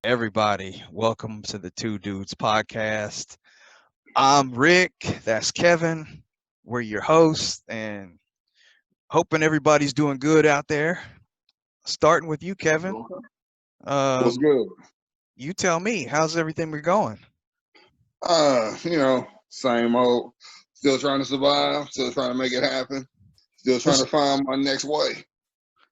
Everybody, welcome to the Two Dudes podcast. I'm Rick, that's Kevin. We're your hosts and hoping everybody's doing good out there. Starting with you, Kevin. What's Um, good? you tell me, how's everything been going? Same old. Still trying to survive. Still trying to make it happen. Still trying What's, to find my next way.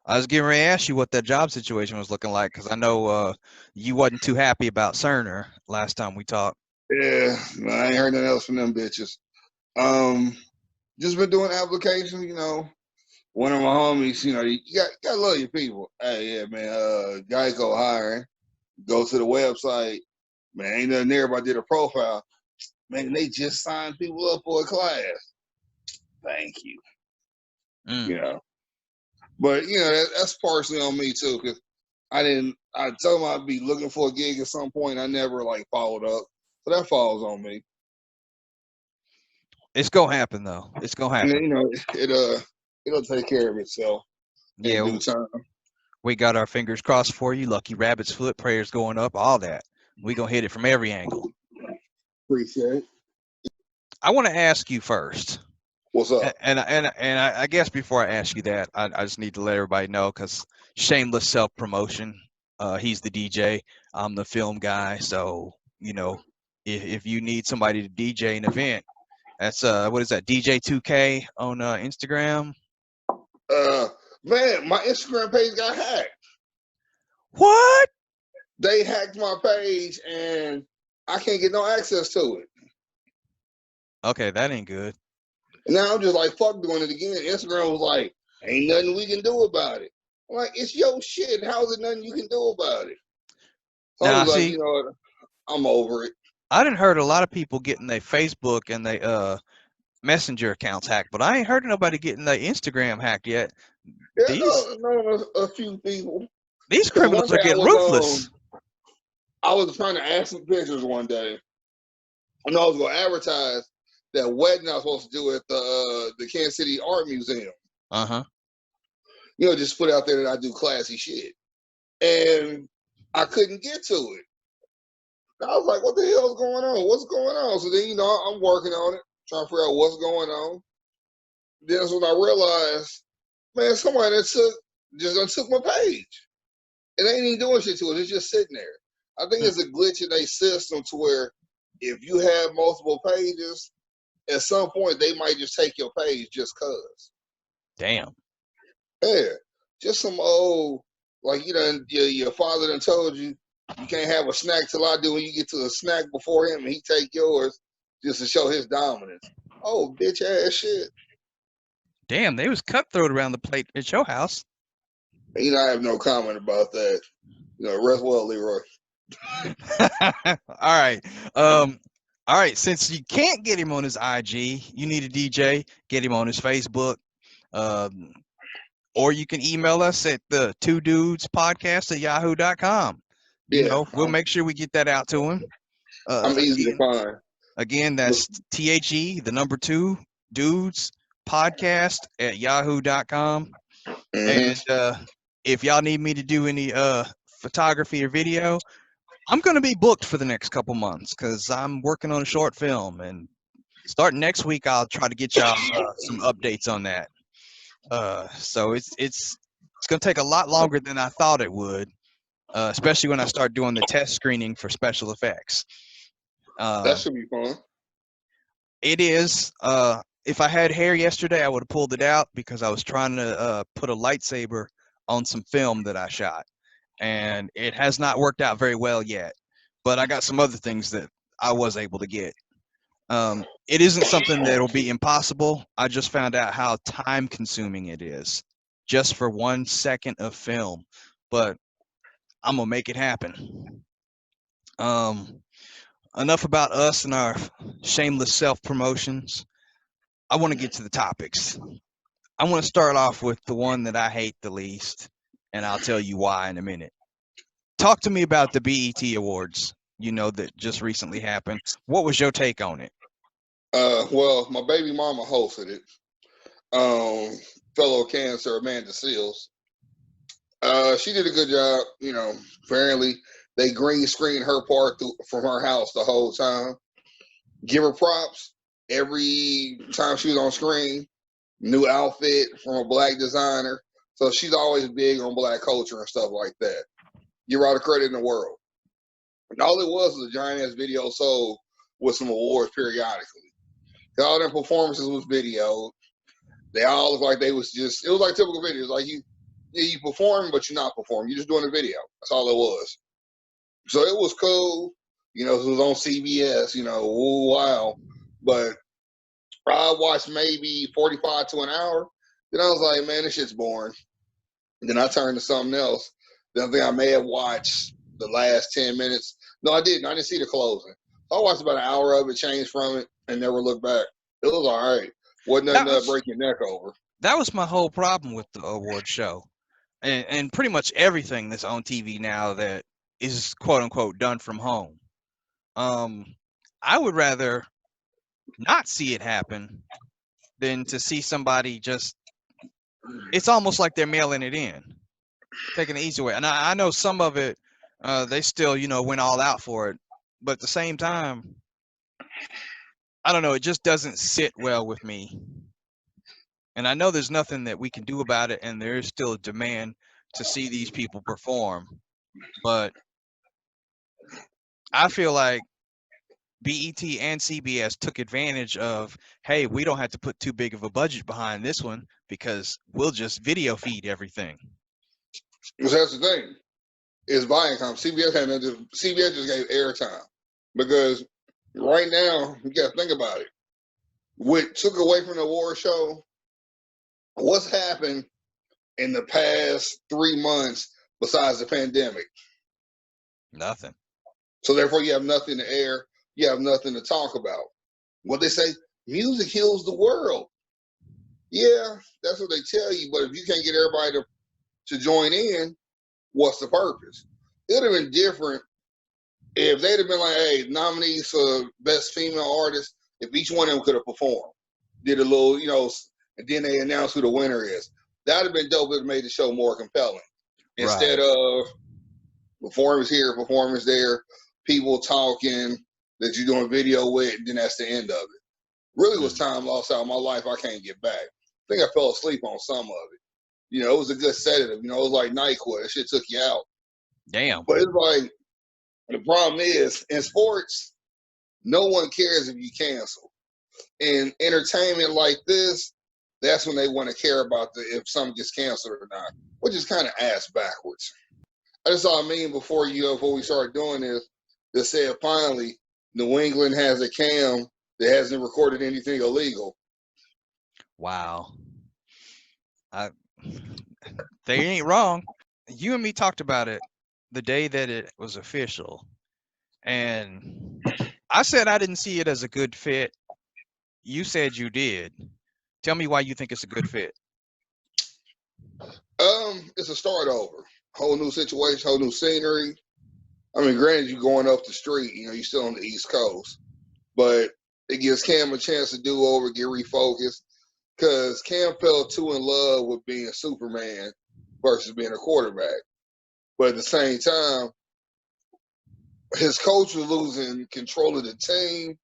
I was getting ready to ask you what that job situation was looking like because I know you wasn't too happy about Cerner last time we talked. Yeah, I ain't heard nothing else from them bitches. Um, just been doing applications. One of my homies. You gotta love your people. Hey, yeah, man. Geico hiring. Go to the website. Man, ain't nothing there. But I did a profile. Man, they just signed people up for a class. Thank you. Mm. You know. But that's partially on me too, because I told him I'd be looking for a gig at some point. I never like followed up, so that falls on me. It's gonna happen though. It's gonna And then happen. it'll take care of itself in Yeah, due time. we got our fingers crossed for you. Lucky rabbit's foot, prayers going up, all that. We gonna hit it from every angle. Appreciate it. I want to ask you first, What's up? and I guess before I ask you that, I just need to let everybody know because shameless self promotion. He's the DJ. I'm the film guy. So if you need somebody to DJ an event, that's what is that? DJ2K on Instagram. Uh, Man, my Instagram page got hacked. What? They hacked my page, and I can't get no access to it. Okay, that ain't good. And now I'm just like, fuck doing it again. Instagram was like, ain't nothing we can do about it. I'm like, it's your shit. How's it nothing you can do about it? So I'm Now, just like, see, what? I'm over it. I didn't heard a lot of people getting their Facebook and they Messenger accounts hacked, but I ain't heard of nobody getting their Instagram hacked yet. Yeah, These no, a few people. these Because one criminals are day getting ruthless. I was trying to add some pictures one day, and I was going to advertise that wedding I was supposed to do at the Kansas City Art Museum. Uh-huh. Just put out there that I do classy shit, and I couldn't get to it. I was like, what the hell's going on? What's going on? So then, I'm working on it, trying to figure out what's going on. Then that's when I realized, man, somebody just took my page. It ain't even doing shit to it. It's just sitting there. I think it's a glitch in their system to where if you have multiple pages, at some point they might just take your page just cause. Damn. Yeah. Just some old, like, your father done told you you can't have a snack till I do, and you get to a snack before him and he take yours just to show his dominance. Oh, bitch ass shit. Damn, they was cutthroat around the plate at your house. And, I have no comment about that. Rest well, Leroy. All right. Um, all right. Since you can't get him on his IG, you need a DJ, get him on his Facebook. Um, or you can email us at the two dudes podcast at yahoo.com. Yeah, We'll make sure we get that out to him. I'm easy to Again, find. again, that's THE, the number two dudes podcast at yahoo.com. Mm-hmm. And if y'all need me to do any photography or video, I'm going to be booked for the next couple months because I'm working on a short film. And starting next week, I'll try to get y'all some updates on that. So it's going to take a lot longer than I thought it would, especially when I start doing the test screening for special effects. That should be fun. It is. If I had hair yesterday, I would have pulled it out because I was trying to put a lightsaber on some film that I shot, and it has not worked out very well yet. But I got some other things that I was able to get. It isn't something that'll be impossible. I just found out how time consuming it is just for 1 second of film, but I'm gonna make it happen. Um, Enough about us and our shameless self promotions. I want to get to the topics. I want to start off with the one that I hate the least, and I'll tell you why in a minute. Talk to me about the BET Awards, that just recently happened. What was your take on it? Well, my baby mama hosted it. Fellow cancer Amanda Seals. She did a good job. Apparently They green screen her part from her house the whole time. Give her props every time she was on screen. New outfit from a black designer. So she's always big on black culture and stuff like that. Give her all the credit in the world. And all it was a giant ass video sold with some awards periodically. All their performances was videoed. They all looked like they was just, it was like typical videos. Like you perform, but you're not performing. You're just doing a video. That's all it was. So it was cool. You know, it was on CBS, you know, ooh, wow. But I watched maybe 45 to an hour. Then I was like, man, this shit's boring. And then I turned to something else. Then I think I may have watched the last 10 minutes. No, I didn't. I didn't see the closing. So I watched about an hour of it, changed from it, and never looked back. It was all right. Wasn't nothing to break your neck over. That was my whole problem with the award show. And pretty much everything that's on TV now that is quote unquote done from home. I would rather not see it happen than to see somebody just, it's almost like they're mailing it in, taking the easy way. And I know some of it, they still, you know, went all out for it. But at the same time, I don't know, it just doesn't sit well with me. And I know there's nothing that we can do about it, and there is still a demand to see these people perform. But I feel like BET and CBS took advantage of, hey, we don't have to put too big of a budget behind this one because we'll just video feed everything. Because that's the thing. It's Viacom. CBS had nothing. CBS just gave airtime. Because right now, you got to think about it. What took away from the award show, what's happened in the past 3 months besides the pandemic? Nothing. So therefore, you have nothing to air. You have nothing to talk about. What they say, music heals the world. Yeah, that's what they tell you. But if you can't get everybody to join in, what's the purpose? It would have been different if they'd have been like, hey, nominees for best female artist, if each one of them could have performed, did a little, you know, and then they announced who the winner is. That would have been dope. It would have made the show more compelling. Instead of performance here, performance there, people talking that you're doing video with, and then that's the end of it. Really was time lost out of my life I can't get back. I think I fell asleep on some of it. You know, it was a good sedative. You know, it was like NyQuil. That shit took you out. Damn. But it's like, the problem is, in sports, no one cares if you cancel. In entertainment like this, that's when they want to care about if something gets canceled or not, which is kind of ass backwards. I just saw a meme before we started doing this that said finally New England has a cam that hasn't recorded anything illegal. Wow. They ain't wrong. You and me talked about it the day that it was official, and I said I didn't see it as a good fit. You said you did. Tell me why you think it's a good fit. It's a start over. Whole new situation, whole new scenery. I mean, granted, you're going up the street, you know, you're still on the East Coast, but it gives Cam a chance to do over, get refocused, because Cam fell too in love with being Superman versus being a quarterback. But at the same time, his coach was losing control of the team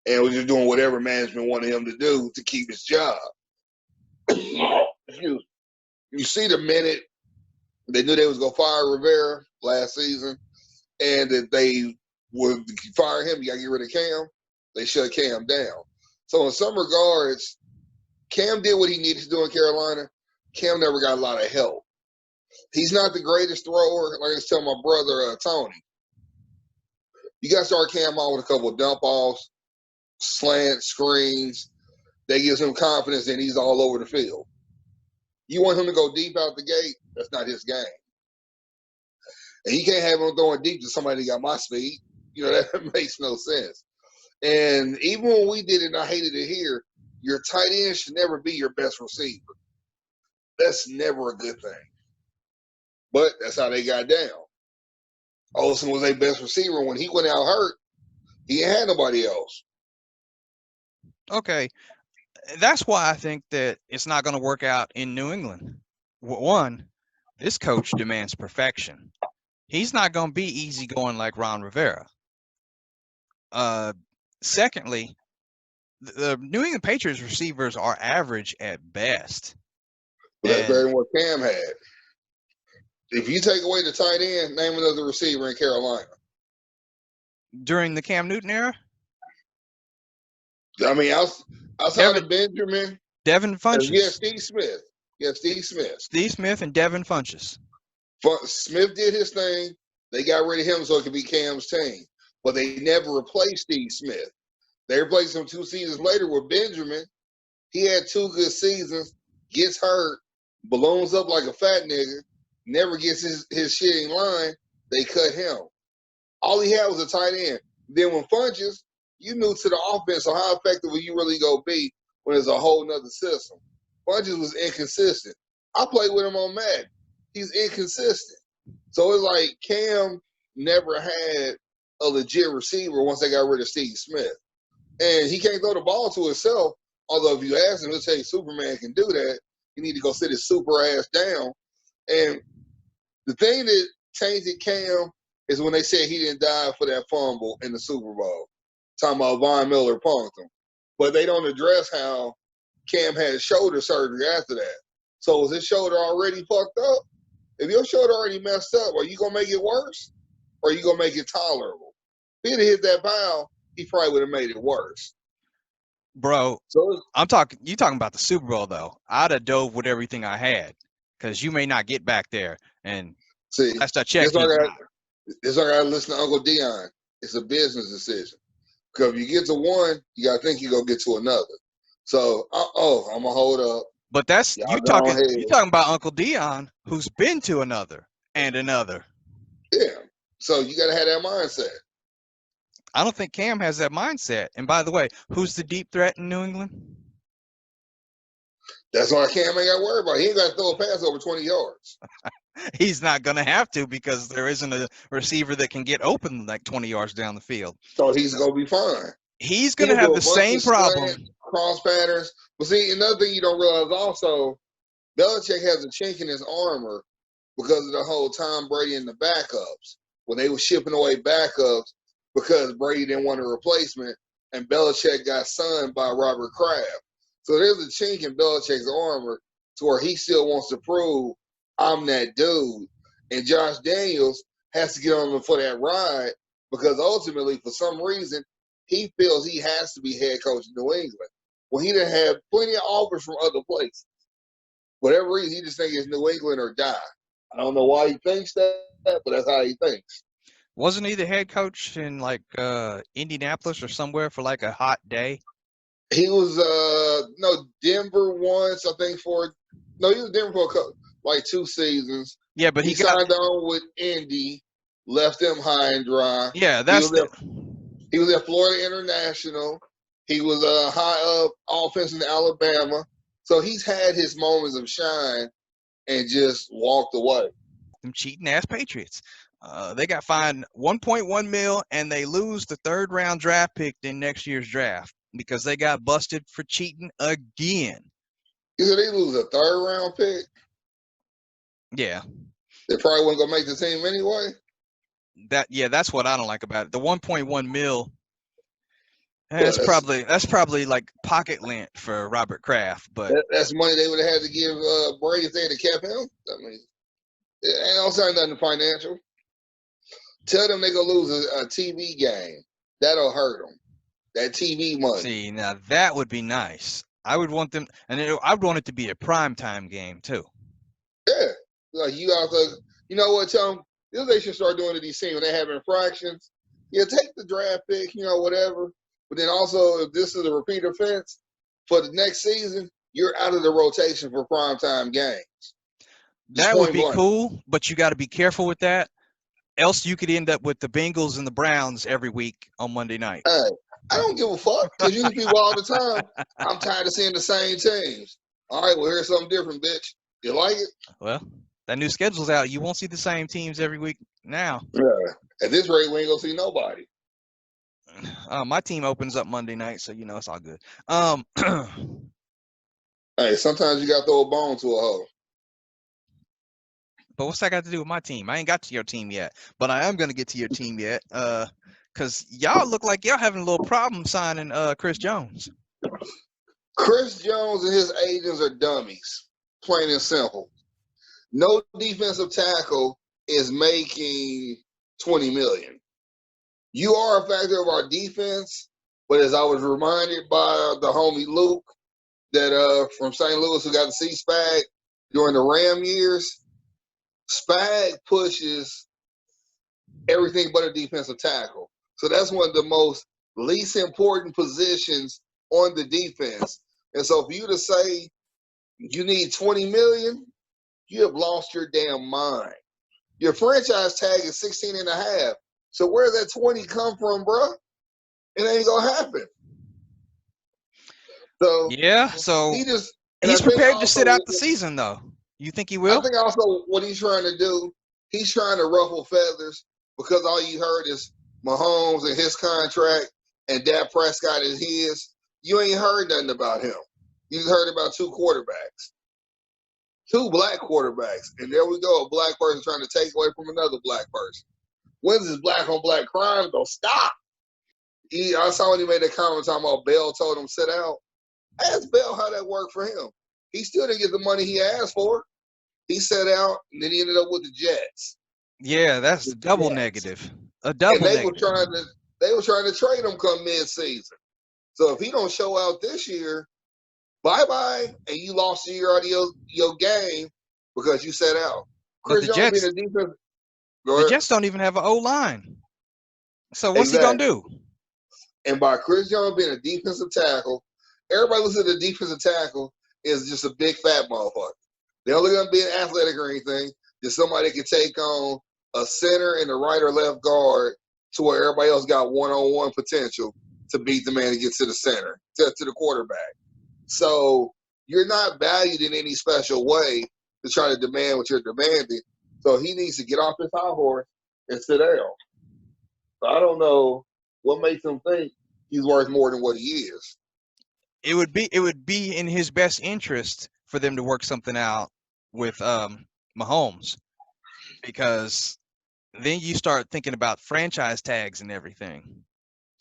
and was just doing whatever management wanted him to do to keep his job. You see the minute they knew they was going to fire Rivera last season and that they would fire him, you got to get rid of Cam, they shut Cam down. So in some regards, Cam did what he needed to do in Carolina. Cam never got a lot of help. He's not the greatest thrower. Like I was telling my brother, Tony, you got to start Cam out with a couple of dump offs, slant screens. That gives him confidence and he's all over the field. You want him to go deep out the gate, that's not his game. And you can't have him throwing deep to somebody that got my speed. You know, that makes no sense. And even when we did it, and I hated it here, your tight end should never be your best receiver. That's never a good thing. But that's how they got down. Olsen was their best receiver. When he went out hurt, he ain't had nobody else. Okay. That's why I think that it's not going to work out in New England. One, this coach demands perfection. He's not going to be easy going like Ron Rivera. Secondly, the New England Patriots receivers are average at best. But that's better And than what Cam had. If you take away the tight end, name another receiver in Carolina. during the Cam Newton era, I mean, outside Devin of Benjamin, yeah, Funches, Steve Smith. Yeah, Steve Smith. Steve Smith and Devin Funches. Smith did his thing. They got rid of him so it could be Cam's team. But they never replaced Steve Smith. They replaced him 2 seasons later with Benjamin. He had 2 good seasons, gets hurt, balloons up like a fat nigga, never gets his shit in line. They cut him. All he had was a tight end. Then when Funches, you new to the offense, so how effective will you really go be when there's a whole nother system? Funches was inconsistent. I played with him on Madden. He's inconsistent. So it's like Cam never had a legit receiver once they got rid of Steve Smith. And he can't throw the ball to himself. Although if you ask him, he'll tell you Superman can do that. You need to go sit his super ass down. And the thing that tainted Cam is when they said he didn't die for that fumble in the Super Bowl. Talking about Von Miller punked him. But they don't address how Cam had shoulder surgery after that. So was his shoulder already fucked up? If your shoulder already messed up, are you going to make it worse? Or are you going to make it tolerable? If he'd have hit that foul, he probably would have made it worse. Bro, So you talking about the Super Bowl though. I'd have dove with everything I had because you may not get back there. And see, last I checked, he's not. this I got to listen to Uncle Dion. It's a business decision. Because if you get to one, you got to think you're going to get to another. So, I'm going to hold up. But that's Y'all go ahead. you talking about Uncle Dion, who's been to another and another. Yeah. So you got to have that mindset. I don't think Cam has that mindset. And by the way, who's the deep threat in New England? That's why Cam ain't got to worry about. He ain't got to throw a pass over 20 yards. He's not going to have to because there isn't a receiver that can get open like 20 yards down the field. So he's going to be fine. He's going to have the same problem. Cross patterns. But see, another thing you don't realize also, Belichick has a chink in his armor because of the whole Tom Brady and the backups. When they were shipping away backups because Brady didn't want a replacement and Belichick got signed by Robert Kraft. So there's a chink in Belichick's armor to where he still wants to prove I'm that dude. And Josh Daniels has to get on for that ride because ultimately, for some reason, he feels he has to be head coach in New England. Well, he done had plenty of offers from other places. Whatever reason, he just thinks it's New England or die. I don't know why he thinks that, but that's how he thinks. Wasn't he the head coach in like Indianapolis or somewhere for like a hot day? He was Denver once, I think he was Denver for like 2 seasons. Yeah, but he signed on with Indy, left them high and dry. Yeah, he was at Florida International. He was high up offense in Alabama. So he's had his moments of shine and just walked away. Them cheating ass Patriots. They got fined 1.1 mil and they lose the 3rd round draft pick in next year's draft because they got busted for cheating again. You said they lose a 3rd round pick? Yeah. They probably wasn't gonna make the team anyway. That's what I don't like about it. The 1.1 mil. That's probably like pocket lint for Robert Kraft, but that's money they would have had to give Brady if they had kept him. I mean, it ain't also nothing financial. Tell them they gonna lose a TV game. That'll hurt them. That TV money. See, now that would be nice. I would want them, and I would want it to be a primetime game too. Yeah, like you out there. You know what? Tell them this they should start doing to these teams when they have infractions. Yeah, take the draft pick, whatever. But then also, if this is a repeat offense for the next season, you're out of the rotation for primetime games. That would be cool, but you got to be careful with that. Else you could end up with the Bengals and the Browns every week on Monday night. Hey, I don't give a fuck because you people all the time. I'm tired of seeing the same teams. All right, well, here's something different, bitch. You like it? Well, that new schedule's out. You won't see the same teams every week now. Yeah. At this rate, we ain't gonna see nobody. My team opens up Monday night, so it's all good. Hey, sometimes you gotta throw a bone to a hoe. But what's that got to do with my team? I ain't got to your team yet, but I am gonna get to your team yet. Cause y'all look like y'all having a little problem signing Chris Jones. Chris Jones and his agents are dummies, plain and simple. No defensive tackle is making 20 million. You are a factor of our defense, but as I was reminded by the homie Luke that from St. Louis who got to see Spag during the Ram years, Spag pushes everything but a defensive tackle. So that's one of the most least important positions on the defense. And so for you to say you need 20 million, you have lost your damn mind. Your franchise tag is 16 and a half. So where does that 20 come from, bro? It ain't gonna happen. So Yeah, so he just, and I he's think prepared to sit out also, the season, though. You think he I will? think also what he's trying to do, he's trying to ruffle feathers because all you heard is Mahomes and his contract and Dak Prescott is his. You ain't heard nothing about him. You heard about two quarterbacks, two black quarterbacks, and there we go, a black person trying to take away from another black person. When's this black on black crime gonna stop? I saw when he made that comment talking about Bell told him sit out. Ask Bell how that worked for him. He still didn't get the money he asked for. He sat out, and then he ended up with the Jets. Yeah, that's The double Jets. negative. A And double negative. they were trying to trade him come mid-season. So if he don't show out this year, bye-bye, and you lost a year out of your game because you sat out. But Chris Jones being a defense. Go the ahead. Jets don't even have an O line. So what's he gonna Exactly. do? And by Chris Jones being a defensive tackle, everybody looks at the defensive tackle is just a big fat motherfucker. They're only going to be athletic or anything. Just somebody that can take on a center and a right or left guard to where everybody else got one-on-one potential to beat the man and get to the center, to the quarterback. So you're not valued in any special way to try to demand what you're demanding. So he needs to get off his high horse and sit down. So I don't know what makes him think he's worth more than what he is. It would be in his best interest for them to work something out with Mahomes, because then you start thinking about franchise tags and everything.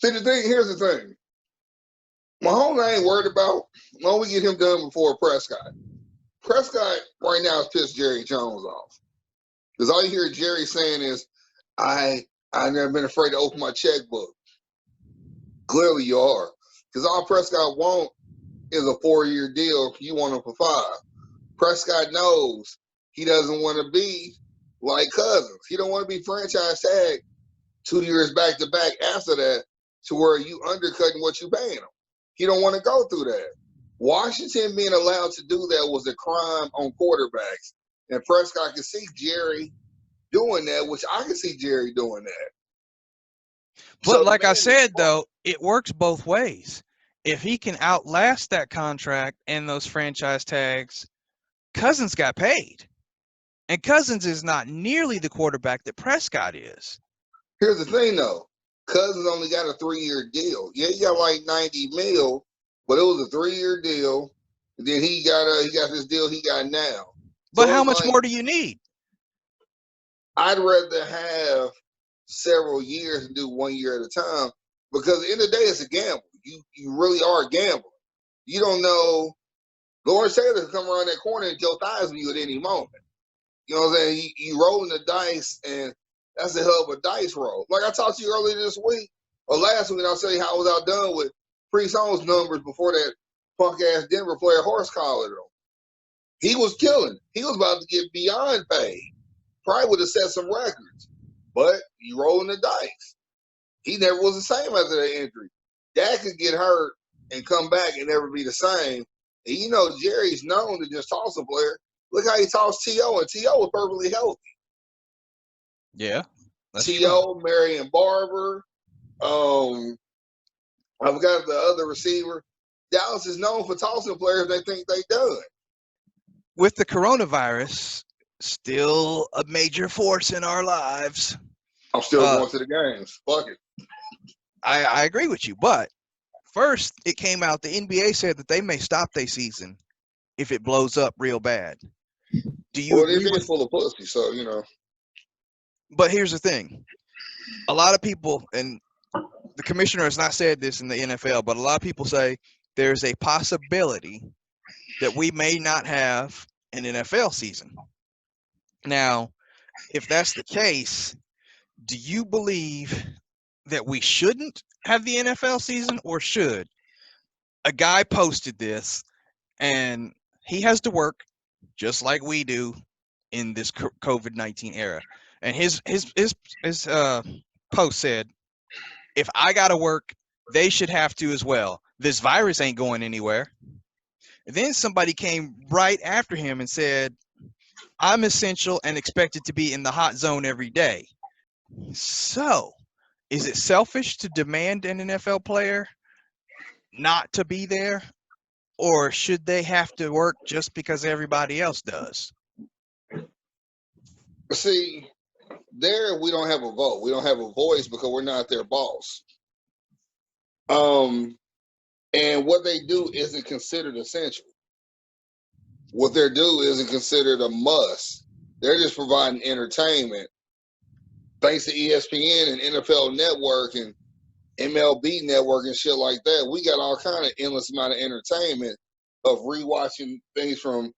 See, here's the thing. Mahomes I ain't worried about. As long as we get him done before Prescott. Prescott right now has pissed Jerry Jones off. Because all you hear Jerry saying is, I've never been afraid to open my checkbook. Clearly you are. Because all Prescott wants is a 4-year deal. You want him for 5. Prescott knows he doesn't want to be like Cousins. He don't want to be franchise tagged 2 years back to back after that to where you undercutting what you paying him. He don't want to go through that. Washington being allowed to do that was a crime on quarterbacks. And Prescott can see Jerry doing that, which I can see Jerry doing that. But So like I said, though, it works both ways. If he can outlast that contract and those franchise tags, Cousins got paid. And Cousins is not nearly the quarterback that Prescott is. Here's the thing, though. Cousins only got a 3-year deal. Yeah, he got like 90 mil, but it was a 3-year deal. And then he got this deal he got now. But So how it's much like, more do you need? I'd rather have several years and do 1 year at a time because at the end of the day, it's a gamble. You really are a gambler. You don't know. Lawrence Taylor can come around that corner and Joe Theismann you at any moment. You know what I'm saying? You rolling the dice, and that's a hell of a dice roll. Like I talked to you earlier this week or last week, and I'll tell you how I was outdone with Priest Holmes numbers before that punk ass Denver player horse collared him. He was killing. He was about to get beyond paid. Probably would have set some records. But you rolling the dice. He never was the same after that injury. Dad could get hurt and come back and never be the same. And you know Jerry's known to just toss a player. Look how he tossed T.O., and T.O. was perfectly healthy. Yeah, that's T.O., true. Marion Barber, I forgot the other receiver. Dallas is known for tossing players they think they done. With the coronavirus, still a major force in our lives. I'm still going to the games. Fuck it. I agree with you, but first it came out the NBA said that they may stop their season if it blows up real bad. Do you Well, they're agree being with? full of pussy, so you know. But here's the thing: a lot of people, and the commissioner has not said this in the NFL, but a lot of people say there's a possibility that we may not have an NFL season. Now, if that's the case, do you believe that we shouldn't have the NFL season or should? A guy posted this and he has to work just like we do in this COVID-19 era. And his post said, if I got to work, they should have to as well. This virus ain't going anywhere. And then somebody came right after him and said, I'm essential and expected to be in the hot zone every day. So, is it selfish to demand an NFL player not to be there? Or should they have to work just because everybody else does? See, there we don't have a vote. We don't have a voice because we're not their boss. And what they do isn't considered essential. What they do isn't considered a must. They're just providing entertainment. Thanks to ESPN and NFL Network and MLB Network and shit like that, we got all kind of endless amount of entertainment of rewatching things from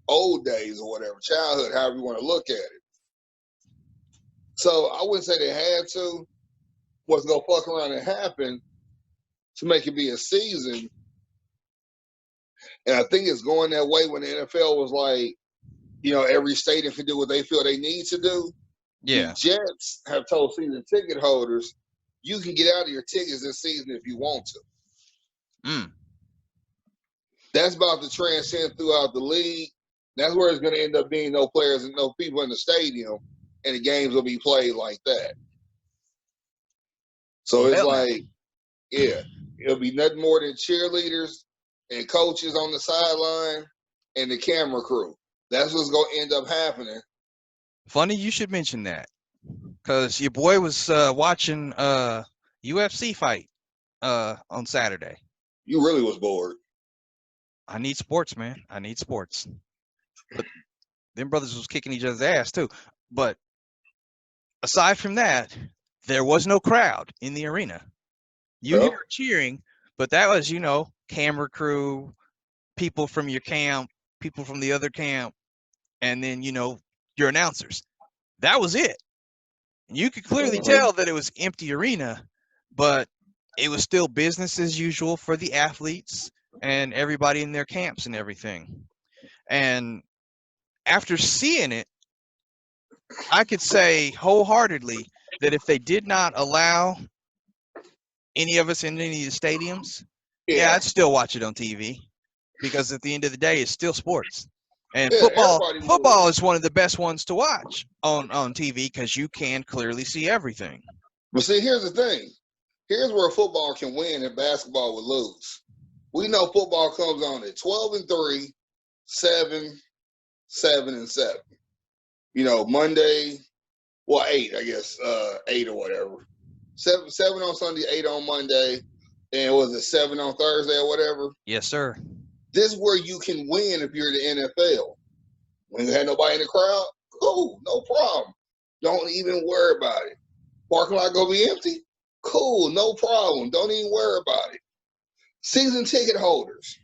old days or whatever, childhood, however you want to look at it. So I wouldn't say they had to. What's gonna fuck around and happen to make it be a season? And I think it's going that way when the NFL was like, you know, every stadium can do what they feel they need to do. The Yeah. Jets have told season ticket holders, you can get out of your tickets this season if you want to. Mm. That's about to transcend throughout the league. That's where it's going to end up being no players and no people in the stadium, and the games will be played like that. So Well, it's hell no. like, yeah, it'll be nothing more than cheerleaders and coaches on the sideline and the camera crew. That's what's going to end up happening. Funny you should mention that, because your boy was watching UFC fight on Saturday. You really was bored. I need sports, man. I need sports. But them brothers was kicking each other's ass too. But aside from that, there was no crowd in the arena. You Well, hear cheering, but that was, camera crew, people from your camp, people from the other camp, and then, your announcers. That was it. And you could clearly tell that it was empty arena, but it was still business as usual for the athletes and everybody in their camps and everything. And after seeing it, I could say wholeheartedly that if they did not allow any of us in any of the stadiums, yeah, yeah, I'd still watch it on TV, because at the end of the day, it's still sports. And yeah, football everybody would. football is one of the best ones to watch on TV, because you can clearly see everything. But see, here's the thing. Here's where football can win and basketball would lose. We know football comes on at 12-3, 7, 7-7. You know, Monday, well, 8, I guess, 8 or whatever. 7 on Sunday, 8 on Monday, and was it 7 on Thursday or whatever? Yes, sir. This is where you can win if you're the NFL. When you had nobody in the crowd, cool, no problem. Don't even worry about it. Parking lot gonna be empty? Cool, no problem. Don't even worry about it. Season ticket holders.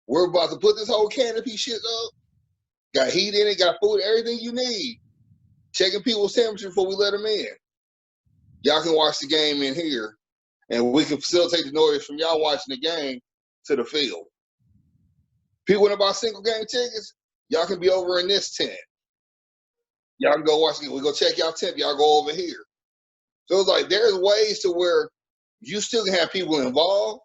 We're about to put this whole canopy shit up. Got heat in it, got food, everything you need. Checking people's temperature before we let them in. Y'all can watch the game in here, and we can facilitate the noise from y'all watching the game to the field. People want to buy single game tickets, y'all can be over in this tent. Y'all can go watch it. We go check y'all tent. Y'all go over here. So it's like there's ways to where you still can have people involved.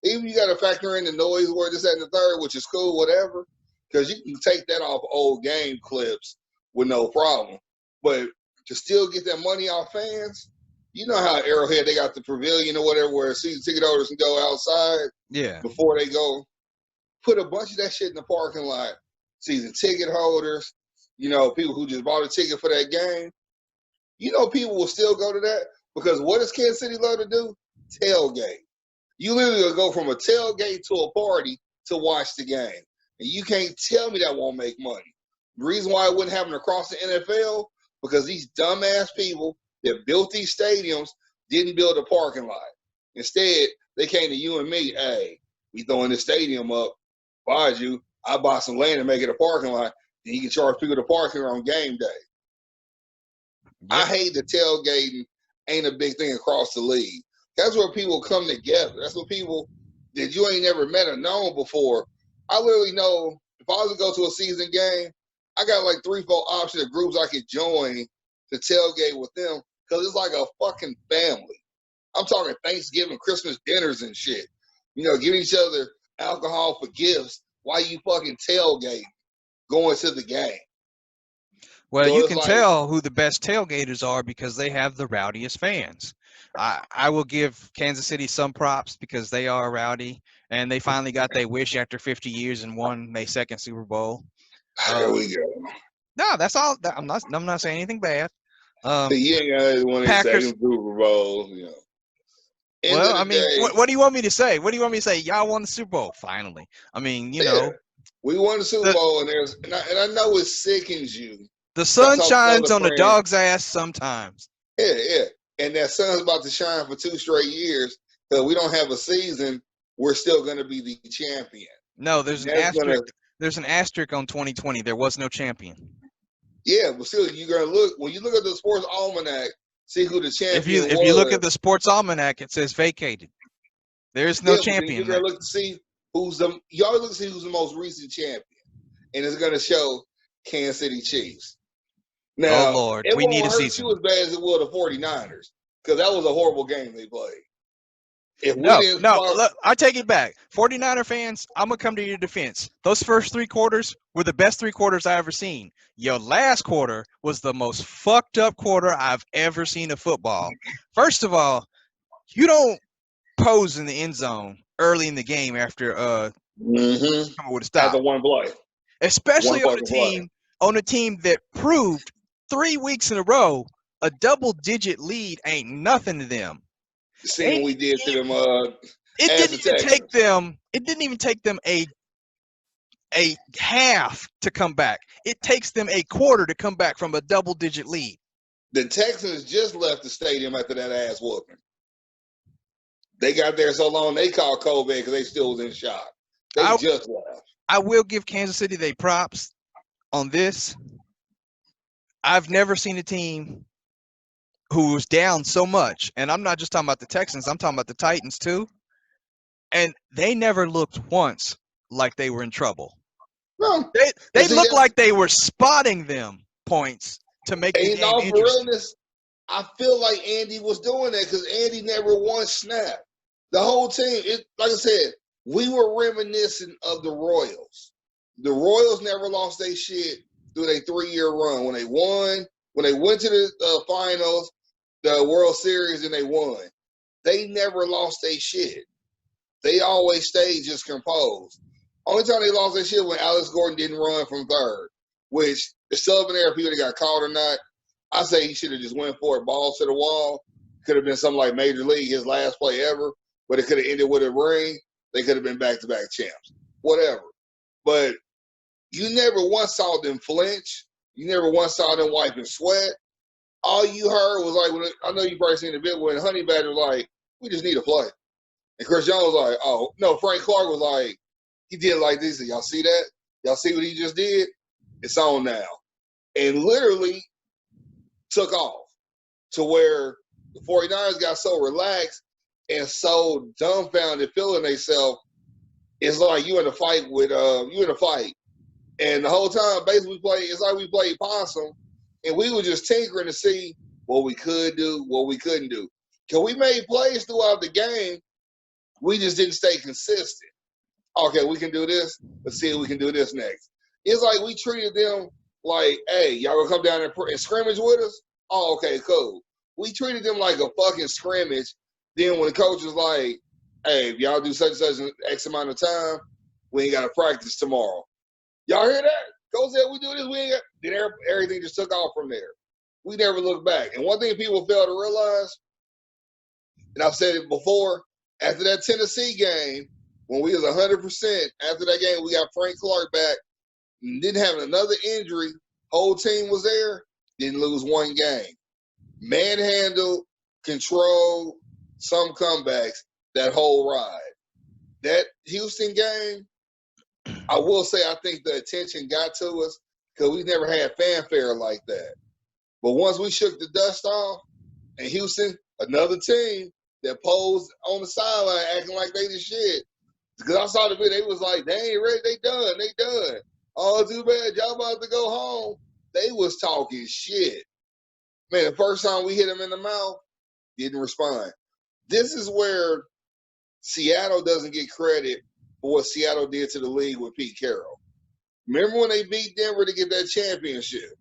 Even you got to factor in the noise where this, that, and the third, which is cool, whatever, because you can take that off old game clips with no problem. But to still get that money off fans, you know how Arrowhead, they got the pavilion or whatever where season ticket holders can go outside Yeah. before they go. Put a bunch of that shit in the parking lot. Season ticket holders, people who just bought a ticket for that game. People will still go to that because what does Kansas City love to do? Tailgate. You literally go from a tailgate to a party to watch the game. And you can't tell me that won't make money. The reason why it wouldn't happen across the NFL, because these dumbass people that built these stadiums didn't build a parking lot. Instead, they came to you and me, hey, we throwing this stadium up, buy you, I buy some land and make it a parking lot, then you can charge people to park here on game day. I Yep. hate the tailgating ain't a big thing across the league. That's where people come together. That's what people that you ain't never met or known before. I literally know if I was to go to a season game, I got like 3-4 options of groups I could join to tailgate with them because it's like a fucking family. I'm talking Thanksgiving, Christmas dinners and shit. You know, giving each other alcohol for gifts while you fucking tailgate going to the game. Well, So you it's can like, tell who the best tailgaters are because they have the rowdiest fans. I will give Kansas City some props because they are rowdy and they finally got their wish after 50 years and won their second Super Bowl. here we go. No, that's all. I'm not saying anything bad. You ain't got one of these Packers. second Super Bowls, you know. End Well, of I the mean, day, what do you want me to say? What do you want me to say? Y'all won the Super Bowl finally. I mean, yeah, we won the Super the Bowl, and I know it sickens you. the I sun talked to shines other on the friends, dog's ass sometimes. yeah, and that sun's about to shine for 2 straight years. Because we don't have a season, we're still going to be the champion. No, And that's gonna, There's an asterisk on 2020. There was no champion. yeah, but still, you're gonna look when you look at the sports almanac, see who the champion If you look was. at the sports almanac, it says vacated. There is no Yeah, but then you're champion. gonna look to see you always look to see who's the most recent champion, and it's gonna show Kansas City Chiefs. Oh Now, Lord, it we need won't a hurt you season. as bad as it will the 49ers, because that was a horrible game they played. If we No, didn't no, spark, look, I take it back. 49er fans, I'm going to come to your defense. Those first 3 quarters were the best 3 quarters I ever seen. Your last quarter was the most fucked up quarter I've ever seen of football. First of all, you don't pose in the end zone early in the game after coming with a after stop. one play, one Especially fucking play. on a team that proved 3 weeks in a row a double-digit lead ain't nothing to them. See Ain't what we did to them it as didn't the even take Texans. them a half to come back. It takes them a quarter to come back from a double-digit lead. The Texans just left the stadium after that ass whooping. They got there so long they called COVID because they still was in shock. They I just left. I will give Kansas City their props on this. I've never seen a team who was down so much, and I'm not just talking about the Texans, I'm talking about the Titans too. And they never looked once like they were in trouble. No, and They see looked that's like they were spotting them points to make the ain't game all for interesting. realness. I feel like Andy was doing that because Andy never once snapped. The whole team, like I said, we were reminiscent of the Royals. The Royals never lost their shit through their 3-year run. When they won, when they went to the finals, the World Series, and they won, they never lost their shit. They always stayed just composed. Only time they lost their shit when Alex Gordon didn't run from third, which the sub in there, people that got caught or not, I say he should have just went for it, balls to the wall. Could have been something like Major League, his last play ever, but it could have ended with a ring. They could have been back-to-back champs. Whatever. But you never once saw them flinch. You never once saw them wiping sweat. All you heard was like, I know you probably seen the bit when Honey Badger was like, we just need a play. And Chris Jones was like, oh, no, Frank Clark was like, he did like this. Y'all see that? Y'all see what he just did? It's on now. And literally took off to where the 49ers got so relaxed and so dumbfounded feeling themselves. It's like you in a fight with you in a fight. And the whole time basically it's like we played possum and we were just tinkering to see what we could do, what we couldn't do. Because we made plays throughout the game. We just didn't stay consistent. Okay, we can do this. Let's see if we can do this next. It's like we treated them like, hey, y'all gonna come down and scrimmage with us? Oh, okay, cool. We treated them like a fucking scrimmage. Then when the coach was like, hey, if y'all do such and such an X amount of time, we ain't got to practice tomorrow. Y'all hear that? Coach said we do this, we ain't got. Then everything just took off from there. We never looked back. And one thing people fail to realize, and I've said it before, after that Tennessee game, when we was 100%, after that game, we got Frank Clark back. didn't have another injury. Whole team was there. Didn't lose one game. Manhandled, controlled, some comebacks that whole ride. That Houston game, I will say, I think the attention got to us because we never had fanfare like that. But once we shook the dust off, and Houston, another team that posed on the sideline acting like they the shit. Because I saw the video, they was like, they ain't ready, they done. Oh, too bad, y'all about to go home. They was talking shit. Man, the first time we hit them in the mouth, didn't respond. This is where Seattle doesn't get credit for what Seattle did to the league with Pete Carroll. Remember when they beat Denver to get that championship?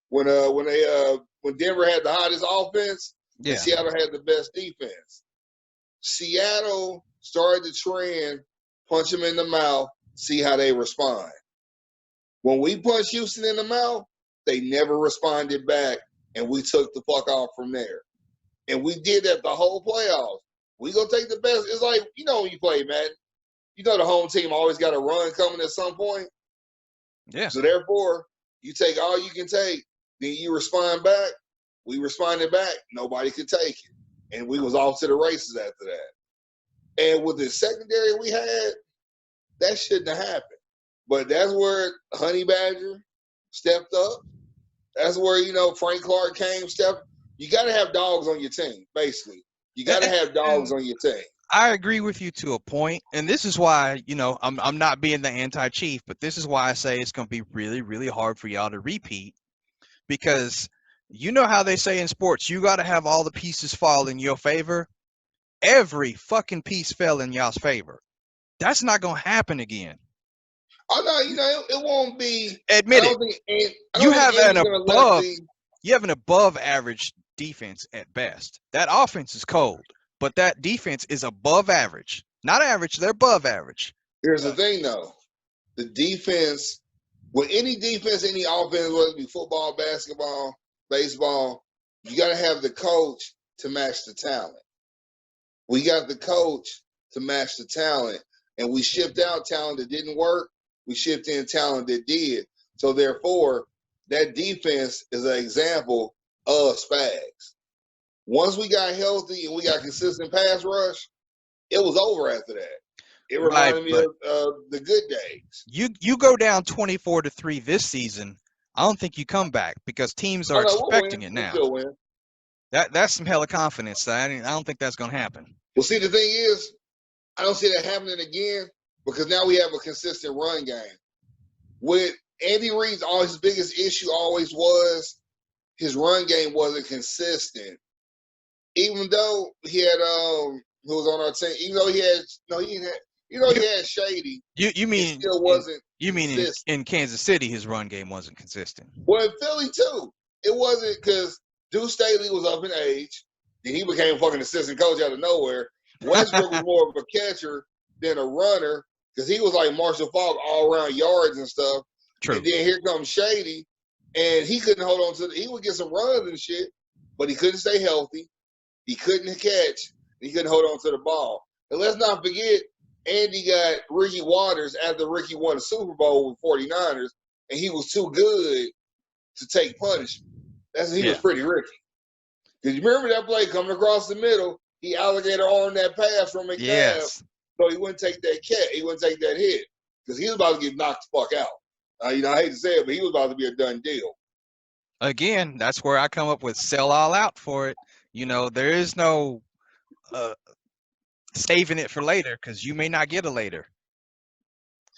When Denver had the hottest offense and Seattle had the best defense. Seattle started the trend, punch them in the mouth, see how they respond. When we punched Houston in the mouth, they never responded back, and we took the fuck off from there. And we did that the whole playoffs. We gonna take the best. It's like, you know when you play, man. You know the home team always got a run coming at some point. Yeah. So therefore, you take all you can take, then you respond back. We responded back. Nobody could take it. And we was off to the races after that. And with the secondary we had, that shouldn't have happened. But that's where Honey Badger stepped up. That's where, Frank Clark came, stepped. You got to have dogs on your team, basically. You got to have dogs on your team. I agree with you to a point, and this is why, I'm not being the anti-Chief, but this is why I say it's going to be really, really hard for y'all to repeat, because you know how they say in sports, you got to have all the pieces fall in your favor. Every fucking piece fell in y'all's favor. That's not going to happen again. Oh no, it won't be. Admit it. You have an above average defense at best. That offense is cold, but that defense is above average. Not average, they're above average. Here's the thing though. The defense, with any defense, any offense, whether it be football, basketball, baseball, you got to have the coach to match the talent. We got the coach to match the talent, and we shipped out talent that didn't work. We shipped in talent that did. So therefore, that defense is an example of Spags. Once we got healthy and we got consistent pass rush, it was over after that. It reminded me of the good days. You go down 24-3 this season. I don't think you come back because teams are expecting it now. We'll win. That's some hella confidence. I don't think that's going to happen. Well, see, the thing is, I don't see that happening again because now we have a consistent run game. With Andy Reid's his biggest issue always was his run game wasn't consistent. Even though he had who was on our team, even though he had Shady. You mean still wasn't? You mean in Kansas City his run game wasn't consistent? Well, in Philly too, it wasn't because Deuce Staley was up in age, and he became a fucking assistant coach out of nowhere. Westbrook was more of a catcher than a runner because he was like Marshall Faulk all around yards and stuff. True. And then here comes Shady, and he couldn't hold on to. He would get some runs and shit, but he couldn't stay healthy. He couldn't catch. He couldn't hold on to the ball. And let's not forget, Andy got Ricky Waters after Ricky won the Super Bowl with 49ers, and he was too good to take punishment. He was pretty Ricky. Because you remember that play coming across the middle, he alligator armed that pass from McNabb, yes. So he wouldn't take that he wouldn't take that hit because he was about to get knocked the fuck out. I hate to say it, but he was about to be a done deal. Again, that's where I come up with sell all out for it. There is no saving it for later because you may not get a later.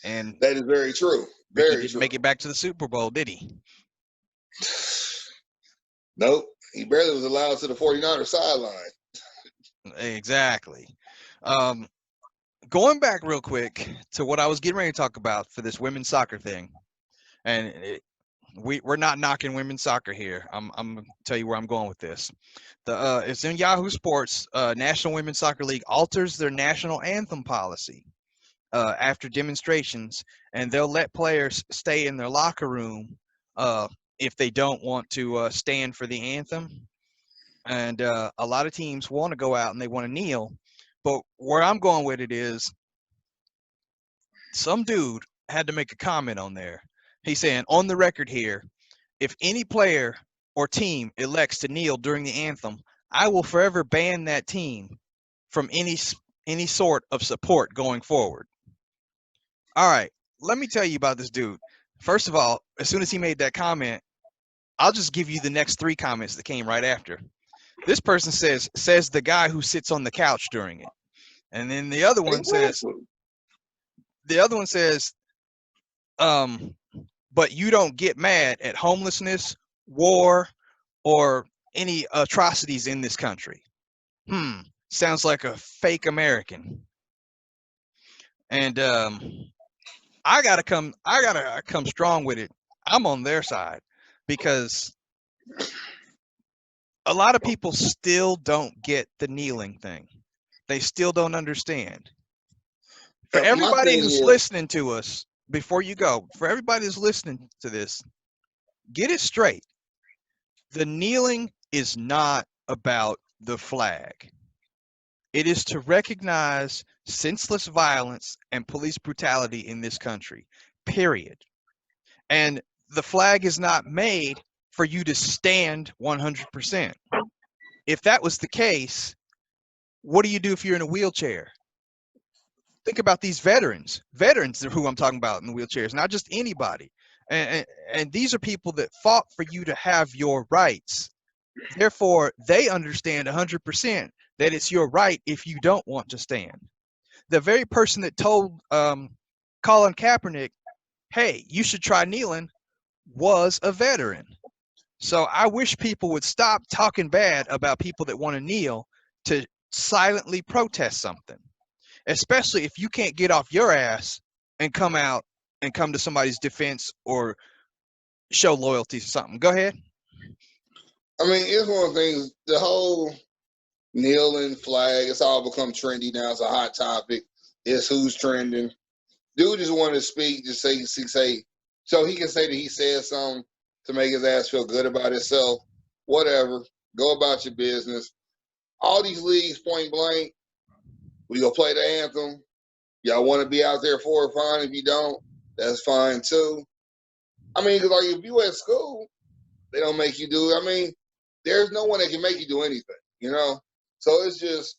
And that is very true. Very Ricky didn't true. Make it back to the Super Bowl, did he? Nope. He barely was allowed to the 49ers sideline. Exactly. Going back real quick to what I was getting ready to talk about for this women's soccer thing, and we're not knocking women's soccer here. I'm gonna tell you where I'm going with this. It's in Yahoo Sports. National Women's Soccer League alters their national anthem policy after demonstrations, and they'll let players stay in their locker room if they don't want to stand for the anthem. And a lot of teams want to go out and they want to kneel. But where I'm going with it is some dude had to make a comment on there He's saying, on the record here, if any player or team elects to kneel during the anthem, I will forever ban that team from any sort of support going forward. All right, let me tell you about this dude. First of all, as soon as he made that comment, I'll just give you the next 3 comments that came right after. This person says the guy who sits on the couch during it. And then the other one says, but you don't get mad at homelessness, war, or any atrocities in this country. Sounds like a fake American. And I gotta come strong with it. I'm on their side because a lot of people still don't get the kneeling thing. They still don't understand. For My everybody thing who's is, listening to us, before you go, for everybody who's listening to this, get it straight. The kneeling is not about the flag. It is to recognize senseless violence and police brutality in this country, period. And the flag is not made for you to stand 100%. If that was the case, what do you do if you're in a wheelchair? Think about these veterans. Veterans are who I'm talking about in the wheelchairs, not just anybody. And these are people that fought for you to have your rights. Therefore, they understand 100% that it's your right if you don't want to stand. The very person that told Colin Kaepernick, hey, you should try kneeling, was a veteran. So I wish people would stop talking bad about people that want to kneel to silently protest something, especially if you can't get off your ass and come out and come to somebody's defense or show loyalty to something. Go ahead. I mean, it's one of the things, the whole kneeling flag, it's all become trendy now. It's a hot topic. It's who's trending. Dude just wanted to speak, just say, so he can say that he said something to make his ass feel good about himself. Whatever. Go about your business. All these leagues, point blank, we go play the anthem. Y'all want to be out there for it, fine. If you don't, that's fine too. I mean, because like if you at school, they don't make you do it. I mean, there's no one that can make you do anything, you know? So it's just,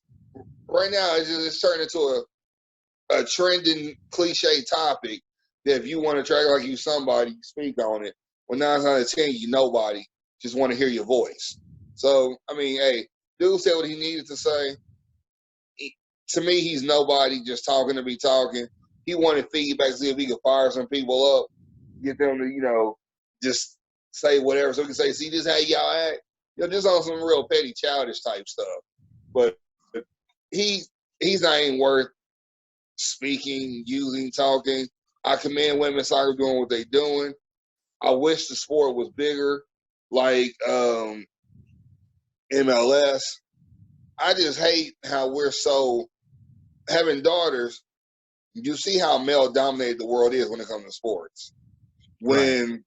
right now, it's turning into a trending cliche topic that if you want to track like you somebody, speak on it. When 9 out of 10, you nobody, just want to hear your voice. So, I mean, hey, dude said what he needed to say. To me, he's nobody, just talking to be talking. He wanted feedback, see if he could fire some people up, get them to, you know, just say whatever. So he can say, see, this is how y'all act. You know, just on some real petty, childish type stuff. But he's not even worth speaking, using, talking. I commend women's soccer doing what they're doing. I wish the sport was bigger, like MLS. I just hate how we're so, having daughters, you see how male dominated the world is when it comes to sports. When right.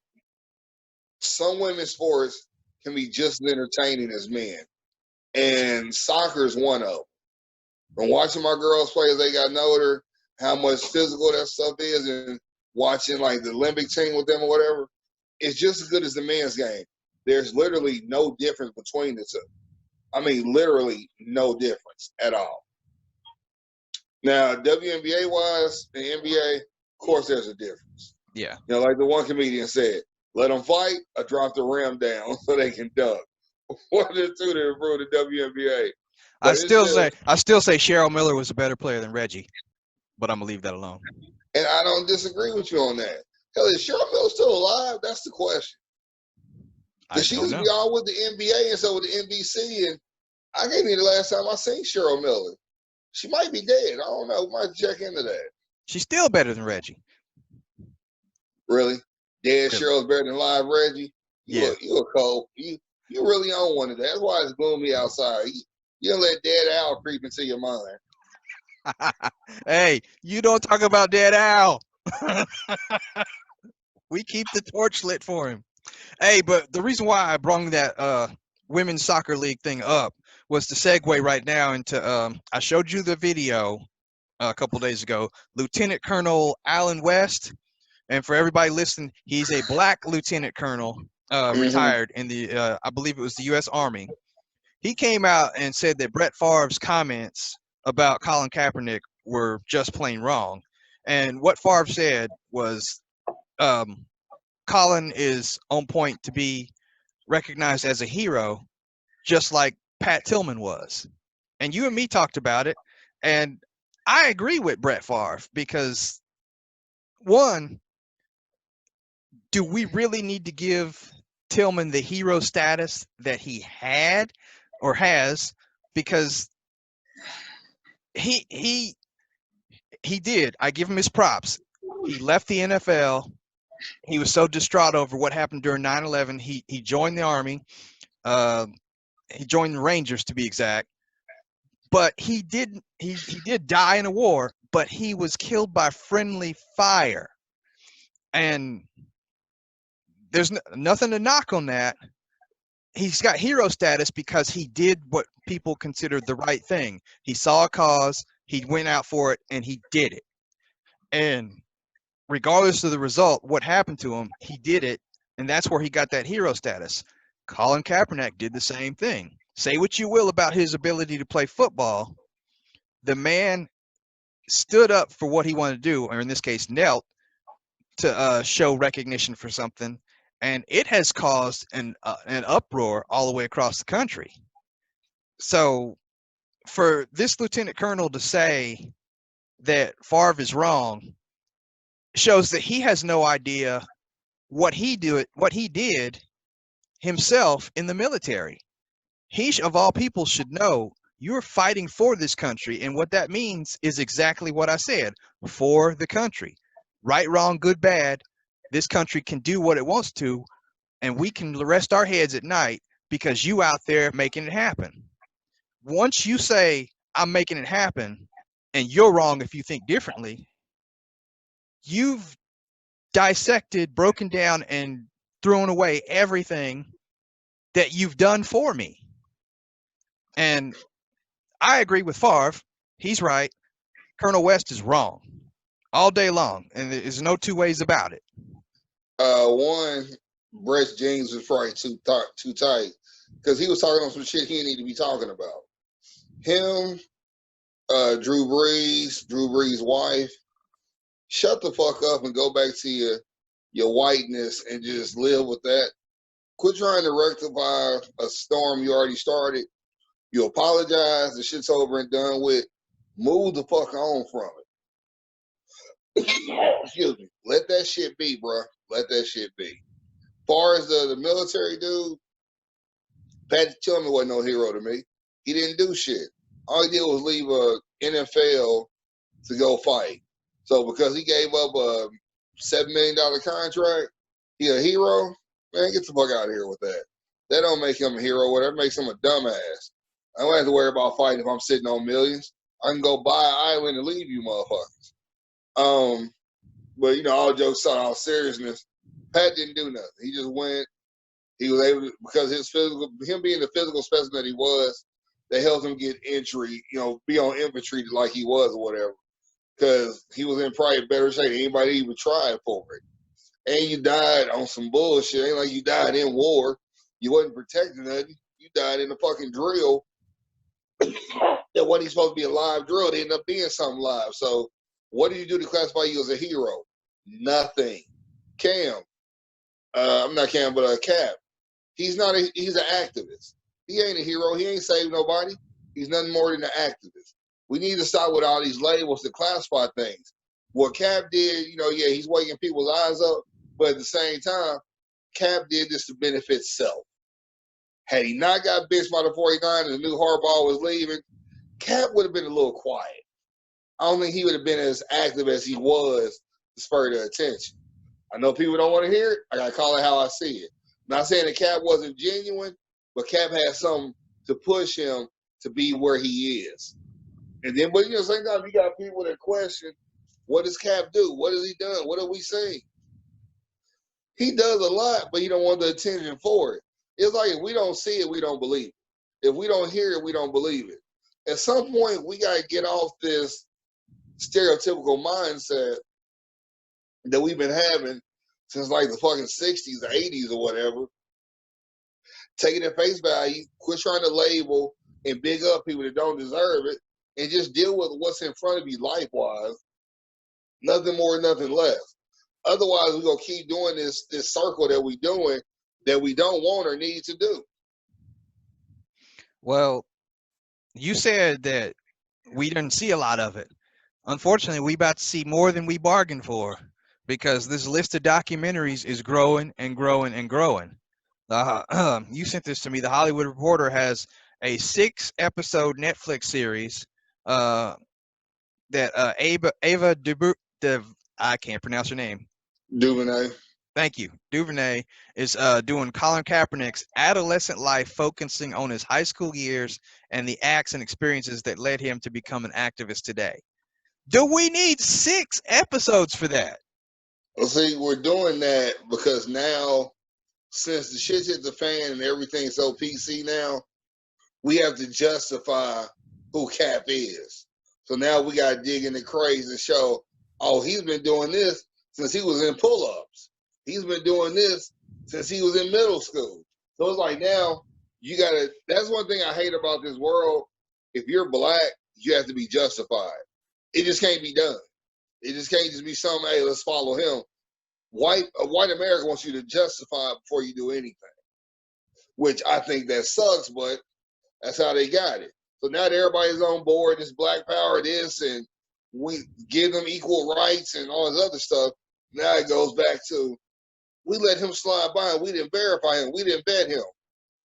Some women's sports can be just as entertaining as men. And soccer is one of them. From watching my girls play as they got older, how much physical that stuff is, and watching like the Olympic team with them or whatever, it's just as good as the men's game. There's literally no difference between the two. I mean, literally no difference at all. Now, WNBA wise and NBA, of course, there's a difference. Yeah. You know, like the one comedian said, let them fight or drop the rim down so they can dunk. One of the two to improve the WNBA. I still say Cheryl Miller was a better player than Reggie, but I'm gonna leave that alone. And I don't disagree with you on that. Hell, is Cheryl Miller still alive? That's the question. Because she used to be all with the NBA and so with the NBC, and I can't think the last time I seen Cheryl Miller. She might be dead. I don't know. We might check into that. She's still better than Reggie. Really? Dead really? Cheryl's better than live Reggie? You a cold. You really own one of that. That's why it's gloomy outside. You don't let Dead Al creep into your mind. Hey, you don't talk about Dead Al. We keep the torch lit for him. Hey, but the reason why I brought that women's soccer league thing up was to segue right now into I showed you the video a couple days ago. Lieutenant Colonel Alan West And for everybody listening, he's a black lieutenant colonel, Mm-hmm. retired in the, I believe it was the U.S. Army. He came out and said that Brett Favre's comments about Colin Kaepernick were just plain wrong. And what Favre said was, um, Colin is on point to be recognized as a hero, just like Pat Tillman was. And you and me talked about it, and I agree with Brett Favre because, one, do we really need to give Tillman the hero status that he had or has? Because he he he did. I give him his props. He left the NFL. He was so distraught over what happened during 9/11. He joined the Army. Uh, he joined the Rangers to be exact. But he didn't. He did die in a war, but he was killed by friendly fire. And there's nothing to knock on that. He's got hero status because he did what people considered the right thing. He saw a cause, he went out for it, and he did it. And regardless of the result, what happened to him, he did it, and that's where he got that hero status. Colin Kaepernick did the same thing. Say what you will about his ability to play football, the man stood up for what he wanted to do, or in this case, knelt to show recognition for something, and it has caused an uproar all the way across the country. So, for this lieutenant colonel to say that Favre is wrong shows that he has no idea what he did himself in the military. He of all people should know you're fighting for this country, and what that means is exactly what I said: for the country. Right, wrong, good, bad, this country can do what it wants to, and we can rest our heads at night because you out there making it happen. Once you say I'm making it happen and you're wrong if you think differently, you've dissected, broken down, and thrown away everything that you've done for me. And I agree with Favre. He's right. Colonel West is wrong all day long, and there's no two ways about it. One, Brett James was probably too tight because he was talking on some shit he didn't need to be talking about. Him, Drew Brees' wife, shut the fuck up and go back to your whiteness and just live with that. Quit trying to rectify a storm you already started. You apologize, the shit's over and done with. Move the fuck on from it. Excuse me. Let that shit be, bro. Let that shit be. Far as the military dude, Pat Tillman wasn't no hero to me. He didn't do shit. All he did was leave a NFL to go fight. So because he gave up a $7 million contract, he a hero? Man, get the fuck out of here with that. That don't make him a hero. Whatever makes him a dumbass. I don't have to worry about fighting if I'm sitting on millions. I can go buy an island and leave you motherfuckers. But all jokes aside, all seriousness, Pat didn't do nothing. He just went. He was able to, because him being the physical specimen that he was, they helped him get entry, be on infantry like he was or whatever. Because he was in probably better shape than anybody even tried for it. And you died on some bullshit. Ain't like you died in war. You wasn't protecting nothing. You died in a fucking drill. That wasn't supposed to be a live drill. It ended up being something live. So what do you do to classify you as a hero? Nothing. Cam. I'm not Cam, but Cap. He's an activist. He ain't a hero. He ain't saved nobody. He's nothing more than an activist. We need to stop with all these labels to classify things. What Cap did, he's waking people's eyes up, but at the same time, Cap did this to benefit self. Had he not got bitched by the 49 and the new Harbaugh was leaving, Cap would have been a little quiet. I don't think he would have been as active as he was to spur the attention. I know people don't want to hear it. I got to call it how I see it. I'm not saying that Cap wasn't genuine, but Cap had something to push him to be where he is. And then, but same time, you got people that question, what does Cap do? What has he done? What have we seen? He does a lot, but he don't want the attention for it. It's like if we don't see it, we don't believe it. If we don't hear it, we don't believe it. At some point, we got to get off this stereotypical mindset that we've been having since like the fucking 60s or 80s or whatever. Take it at face value. Quit trying to label and big up people that don't deserve it, and just deal with what's in front of you life wise. Nothing more, nothing less. Otherwise, we're gonna keep doing this circle that we doing that we don't want or need to do. Well, you said that we didn't see a lot of it. Unfortunately, we about to see more than we bargained for, because this list of documentaries is growing and growing and growing. You sent this to me. The Hollywood Reporter has a 6-episode Netflix series uh, that Ava I can't pronounce her name. DuVernay. Thank you. DuVernay is doing Colin Kaepernick's adolescent life, focusing on his high school years and the acts and experiences that led him to become an activist today. Do we need 6 episodes for that? Well, see, we're doing that because now, since the shit hit the fan and everything's so PC now, we have to justify who Cap is. So now we got to dig in the craze and show, oh, he's been doing this since he was in pull-ups. He's been doing this since he was in middle school. So it's like now you got to, that's one thing I hate about this world. If you're black, you have to be justified. It just can't be done. It just can't just be something, hey, let's follow him. White America wants you to justify it before you do anything, which I think that sucks, but that's how they got it. So now that everybody's on board, this black power, this, and we give them equal rights and all this other stuff. Now it goes back to, we let him slide by and we didn't verify him. We didn't vet him.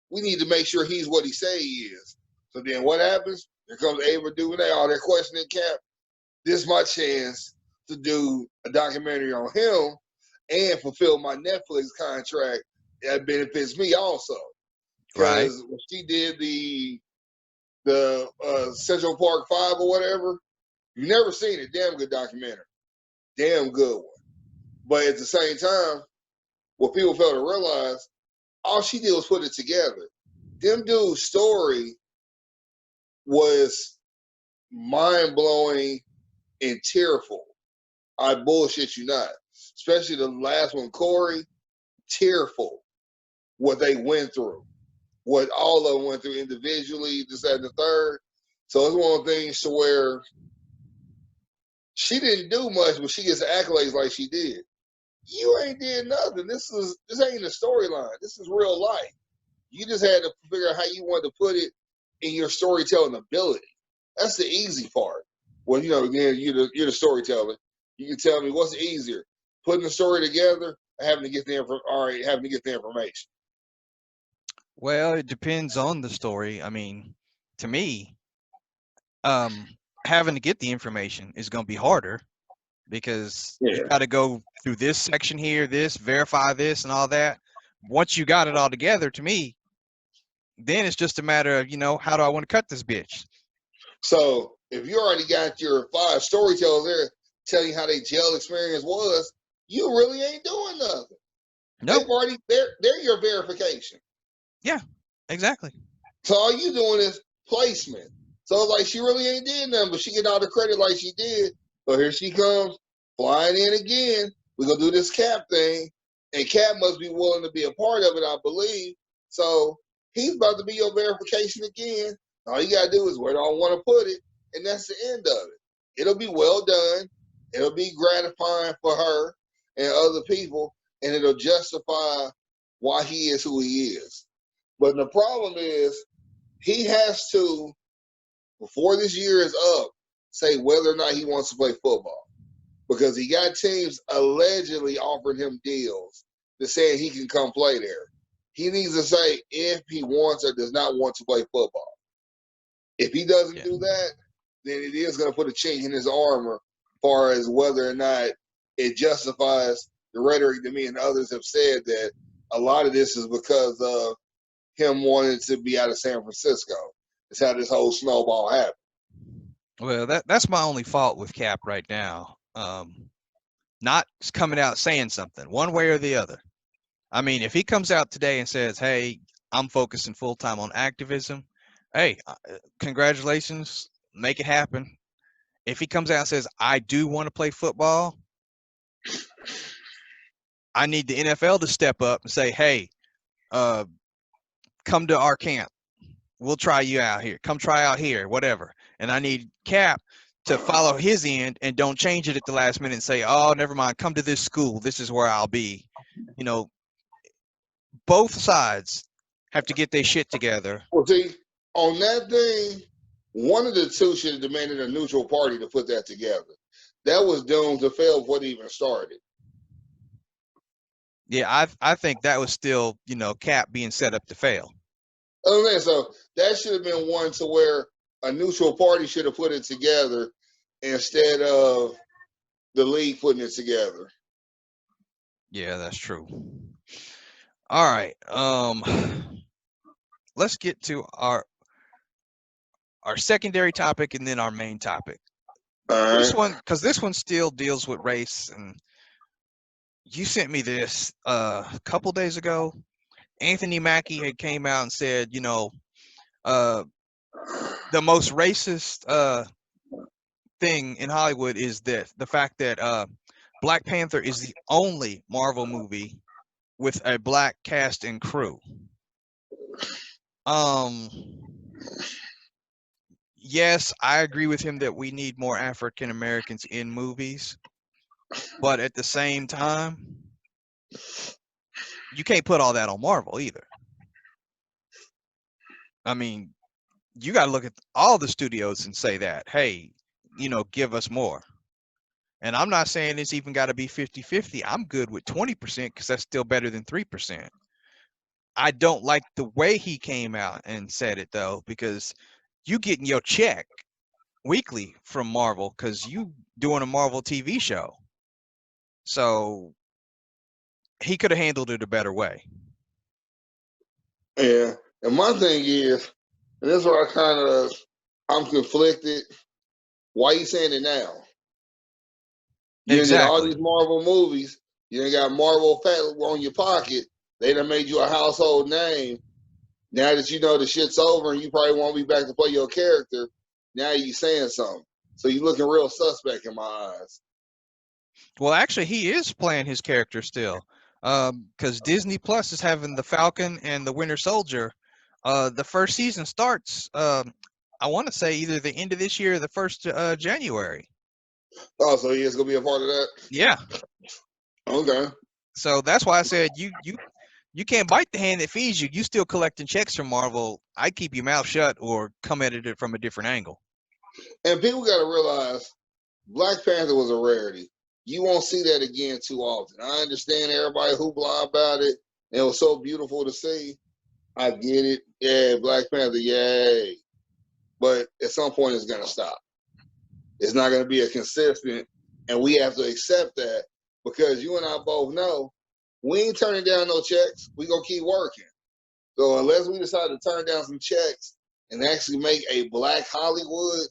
We need to make sure he's what he say he is. So then what happens? Here comes Ava DuVernay. Oh, they're questioning Cap. This is my chance to do a documentary on him and fulfill my Netflix contract that benefits me also. Right. Because when she did the Central Park 5 or whatever, you've never seen it. Damn good documentary. Damn good one. But at the same time, what people fail to realize, all she did was put it together. Them dude's story was mind-blowing and tearful. I bullshit you not. Especially the last one, Corey, tearful. What they went through. What all of them went through individually, this, that, and the third. So it's one of the things to where she didn't do much, but she gets accolades like she did. You ain't did nothing. This ain't a storyline. This is real life. You just had to figure out how you want to put it in your storytelling ability. That's the easy part. Well, you know, again, you're the storyteller. You can tell me what's easier, putting the story together, or having to get the information. Well, it depends on the story. I mean, to me, having to get the information is going to be harder, because you got to go through this section here, this, verify this and all that. Once you got it all together, to me, then it's just a matter of, how do I want to cut this bitch? So if you already got your 5 storytellers there telling you how their jail experience was, you really ain't doing nothing. Nope. They've already, they're your verification. Yeah, exactly. So all you doing is placement. So it's like she really ain't did nothing, but she get all the credit like she did. So here she comes, flying in again. We're going to do this Cap thing. And Cap must be willing to be a part of it, I believe. So he's about to be your verification again. All you got to do is where do I want to put it? And that's the end of it. It'll be well done. It'll be gratifying for her and other people. And it'll justify why he is who he is. But the problem is, he has to, before this year is up, say whether or not he wants to play football. Because he got teams allegedly offering him deals to say he can come play there. He needs to say if he wants or does not want to play football. If he doesn't do that, then it is going to put a chink in his armor as far as whether or not it justifies the rhetoric that me and others have said that a lot of this is because of him wanting to be out of San Francisco. It's how this whole snowball happened. Well, that's my only fault with Cap right now. Not coming out saying something one way or the other. I mean, if he comes out today and says, "Hey, I'm focusing full time on activism," hey, congratulations, make it happen. If he comes out and says, "I do want to play football," I need the NFL to step up and say, hey, uh, come to our camp. We'll try you out here. Come try out here, whatever. And I need Cap to follow his end and don't change it at the last minute and say, oh, never mind. Come to this school. This is where I'll be. You know, both sides have to get their shit together. Well, see, on that thing, one of the two should have demanded a neutral party to put that together. That was doomed to fail before it even started. Yeah, I think that was still, Cap being set up to fail. Okay, so that should have been one to where a neutral party should have put it together instead of the league putting it together. Yeah, that's true. All right. Let's get to our secondary topic and then our main topic. All This right. one, because this one still deals with race, and you sent me this a couple days ago. Anthony Mackie had came out and said, the most racist thing in Hollywood is that the fact that Black Panther is the only Marvel movie with a black cast and crew. Yes, I agree with him that we need more African Americans in movies, but at the same time, you can't put all that on Marvel either. I mean, you got to look at all the studios and say that, hey, give us more. And I'm not saying it's even got to be 50-50. I'm good with 20% because that's still better than 3%. I don't like the way he came out and said it, though, because you getting your check weekly from Marvel because you doing a Marvel TV show. So he could have handled it a better way. Yeah. And my thing is, and this is where I'm conflicted. Why you saying it now? You did all Exactly. these Marvel movies. You done got Marvel fat on your pocket. They done made you a household name. Now that you know the shit's over and you probably won't be back to play your character, now you saying something. So you looking real suspect in my eyes. Well, actually, he is playing his character still, because Disney Plus is having the Falcon and the Winter Soldier. The first season starts, I want to say either the end of this year or the first January. Oh, so he is gonna be a part of that? Yeah. Okay. So that's why I said you can't bite the hand that feeds you. You still collecting checks from Marvel. I keep your mouth shut or come at it from a different angle. And people gotta realize Black Panther was a rarity. You won't see that again too often. I understand everybody hoopla about it. And it was so beautiful to see. I get it. Yeah, Black Panther, yay. But at some point it's gonna stop. It's not gonna be a consistent, and we have to accept that because you and I both know we ain't turning down no checks. We gonna keep working. So unless we decide to turn down some checks and actually make a black Hollywood,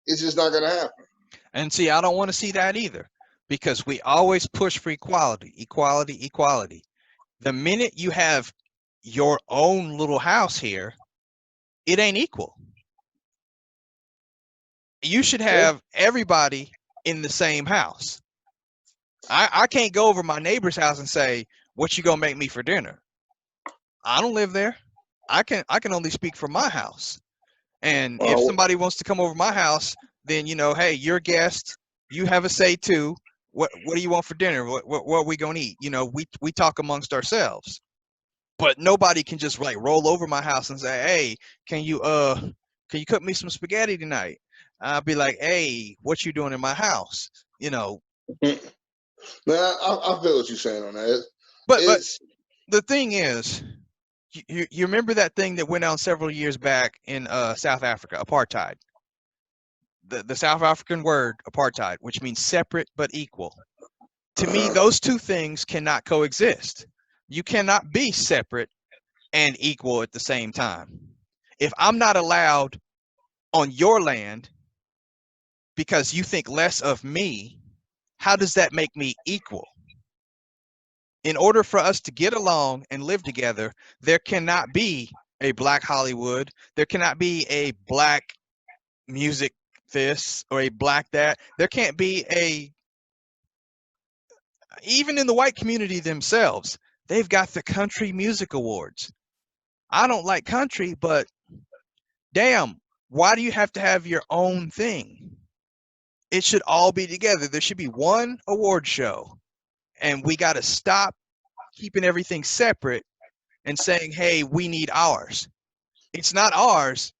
it's just not gonna happen. And see, I don't want to see that either, because we always push for equality, equality, equality. The minute you have your own little house here, it ain't equal. You should have everybody in the same house. I can't go over my neighbor's house and say, what you gonna make me for dinner? I don't live there. I can only speak for my house. And if somebody wants to come over my house, then hey, you're a guest. You have a say too. What do you want for dinner? What are we gonna eat? We talk amongst ourselves. But nobody can just like roll over my house and say, hey, can you cook me some spaghetti tonight? I'll be like, hey, what you doing in my house? Man, I feel what you're saying on that. But the thing is, you remember that thing that went on several years back in South Africa, apartheid. The South African word apartheid, which means separate but equal. To me, those two things cannot coexist. You cannot be separate and equal at the same time. If I'm not allowed on your land because you think less of me, how does that make me equal? In order for us to get along and live together, there cannot be a black Hollywood. There cannot be a black music this or a black that. There can't be even in the white community themselves, they've got the country music awards. I don't like country, but damn, why do you have to have your own thing? It should all be together. There should be one award show, and we got to stop keeping everything separate and saying, hey, we need ours. It's not ours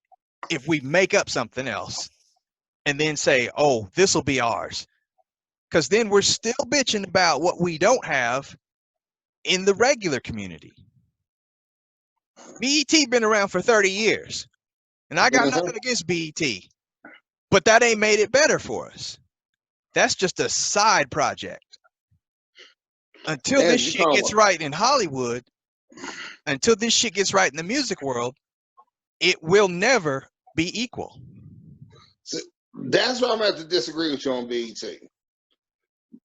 if we make up something else and then say, oh, this will be ours. Because then we're still bitching about what we don't have in the regular community. BET been around for 30 years, and I got Mhm. nothing against BET, but that ain't made it better for us. That's just a side project. Until this And you shit talking gets about, right in Hollywood, until this shit gets right in the music world, it will never be equal. that's where I'm going to have to disagree with you on BET.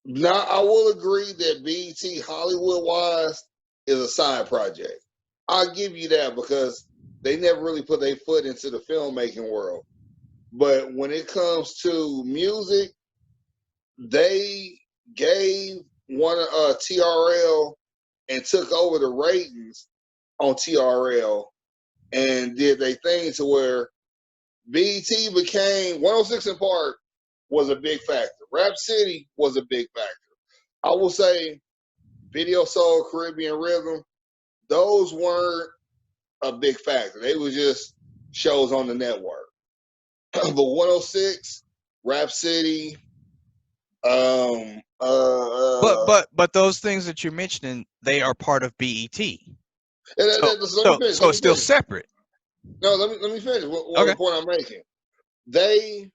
Now, I will agree that BET Hollywood wise is a side project. I'll give you that because they never really put their foot into the filmmaking world. But when it comes to music, they gave one TRL and took over the ratings on TRL and did their thing to where BET became 106 in Park was a big factor. Rap City was a big factor. I will say Video Soul, Caribbean Rhythm, those weren't a big factor. They were just shows on the network. But 106, Rap City, um, But uh, but but those things that you're mentioning, they are part of BET. So so let me so finish. so Let it's me still finish. separate. No, let me finish. What the Okay. point I'm making? They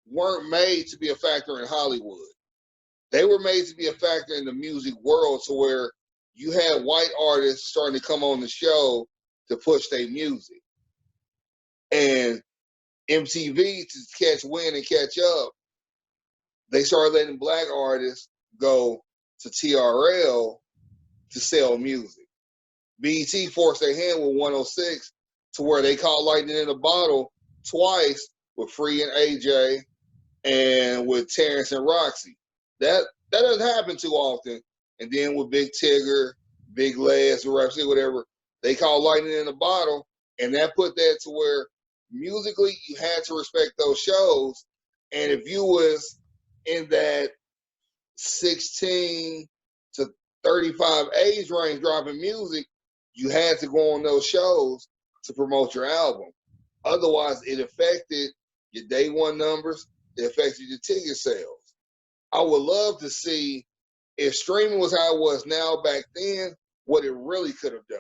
weren't made to be a factor in Hollywood. They were made to be a factor in the music world, to where you had white artists starting to come on the show to push their music, and MTV to catch wind and catch up. They started letting black artists go to TRL to sell music. BET forced their hand with 106 to where they caught lightning in a bottle twice with Free and AJ and with Terrence and Roxy. That doesn't happen too often. And then with Big Tigger, Big Les, whatever, they caught lightning in a bottle, and that put that to where musically you had to respect those shows. And if you was in that 16 to 35 age range dropping music, you had to go on those shows to promote your album. Otherwise, it affected your day one numbers, it affected your ticket sales. I would love to see if streaming was how it was now back then, what it really could have done.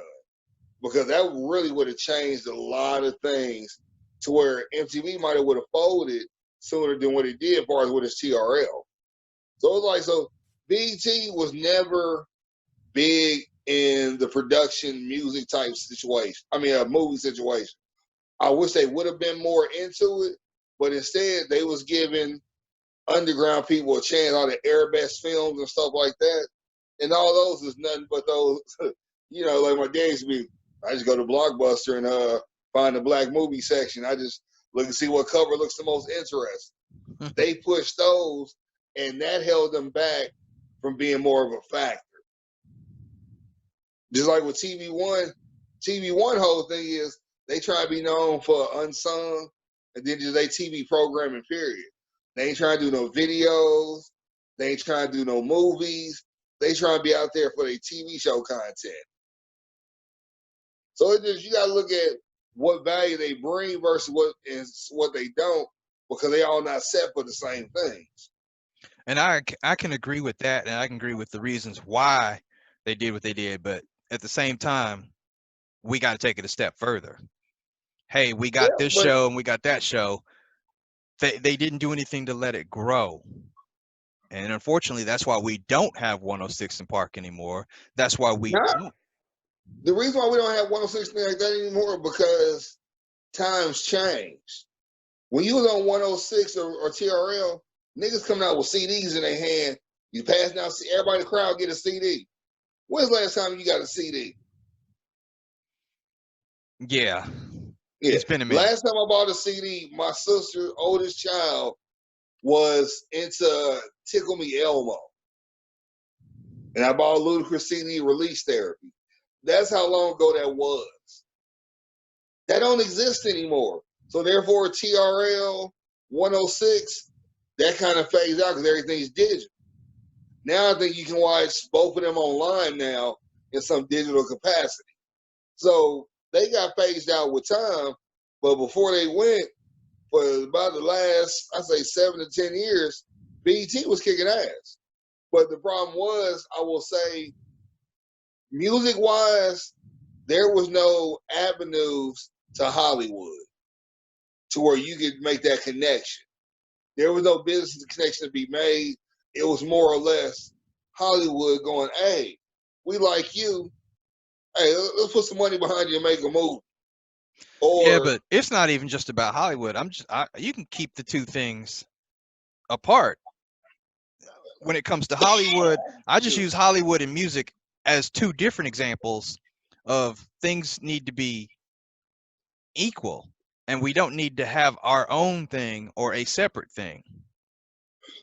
Because that really would have changed a lot of things to where MTV might have would have folded sooner than what it did as far as with its TRL. So it's like, so BET was never big in the production music type situation. I mean, a movie situation. I wish they would have been more into it, but instead they was giving underground people a chance, all the Airbest films and stuff like that. And all those is nothing but those, like my dad used to be, I just go to Blockbuster and find the black movie section. I just look and see what cover looks the most interesting. They pushed those, and that held them back from being more of a factor. Just like with TV One whole thing is they try to be known for unsung, and then just they TV programming, period. They ain't trying to do no videos. They ain't trying to do no movies. They trying to be out there for their TV show content. So it just, you got to look at what value they bring versus what they don't, because they all not set for the same things. And I can agree with that, and I can agree with the reasons why they did what they did. But at the same time, we got to take it a step further. Hey, we Yeah, got this but show and we got that show. They didn't do anything to let it grow. And unfortunately, that's why we don't have 106 in Park anymore. That's why we not don't. the reason why we don't have 106 like that anymore, because times change. When you was on 106 or TRL, niggas coming out with CDs in their hand. You passing out, everybody in the crowd get a CD. When's the last time you got a CD? Yeah, Yeah. it's been a minute. Last time I bought a CD, my sister's oldest child was into Tickle Me Elmo. and I bought Ludacris CD Release Therapy. That's how long ago that was. That don't exist anymore. So therefore, TRL 106, that kind of fades out because everything's digital. Now I think you can watch both of them online now in some digital capacity. So they got phased out with time, but before they went, for about the last, I say 7 to 10 years, BET was kicking ass. But the problem was, I will say, music-wise, there was no avenues to Hollywood to where you could make that connection. There was no business connection to be made. It was more or less Hollywood going, hey, we like you. Hey, let's put some money behind you and make a movie. Yeah, Or but it's not even just about Hollywood. You can keep the two things apart. When it comes to Hollywood, I just use Hollywood and music as two different examples of things need to be equal, and we don't need to have our own thing or a separate thing.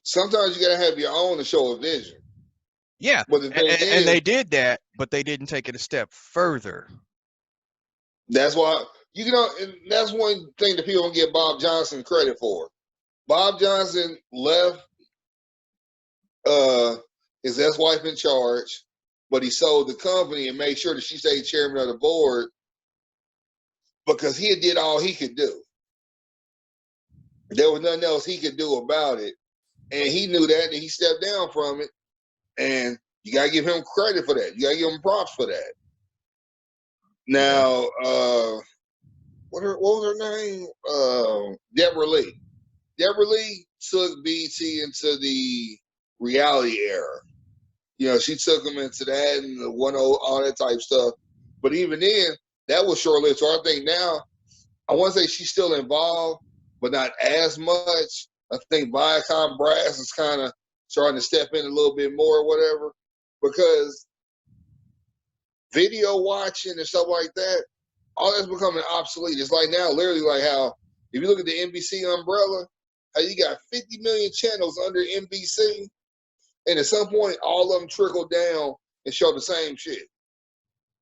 sometimes you got to have your own to show a vision. Yeah, But the thing and they is, did that, but they didn't take it a step further. that's why, you know, and that's one thing that people don't get Bob Johnson credit for. Bob Johnson left his ex-wife in charge, but he sold the company and made sure that she stayed chairman of the board because he did all he could do. There was nothing else he could do about it. And he knew that, and he stepped down from it. And you got to give him credit for that. You got to give him props for that. Yeah. Now, what was her name? Deborah Lee. Deborah Lee took BT into the reality era. You know, she took them into that and the 1 all that type stuff. But even then, that was short lived. So I think now, I want to say she's still involved, but not as much. I think Viacom Brass is kind of starting to step in a little bit more or whatever, because video watching and stuff like that, all that's becoming obsolete. It's like now, literally, like how if you look at the NBC umbrella, how you got 50 million channels under NBC, and at some point, all of them trickle down and show the same shit.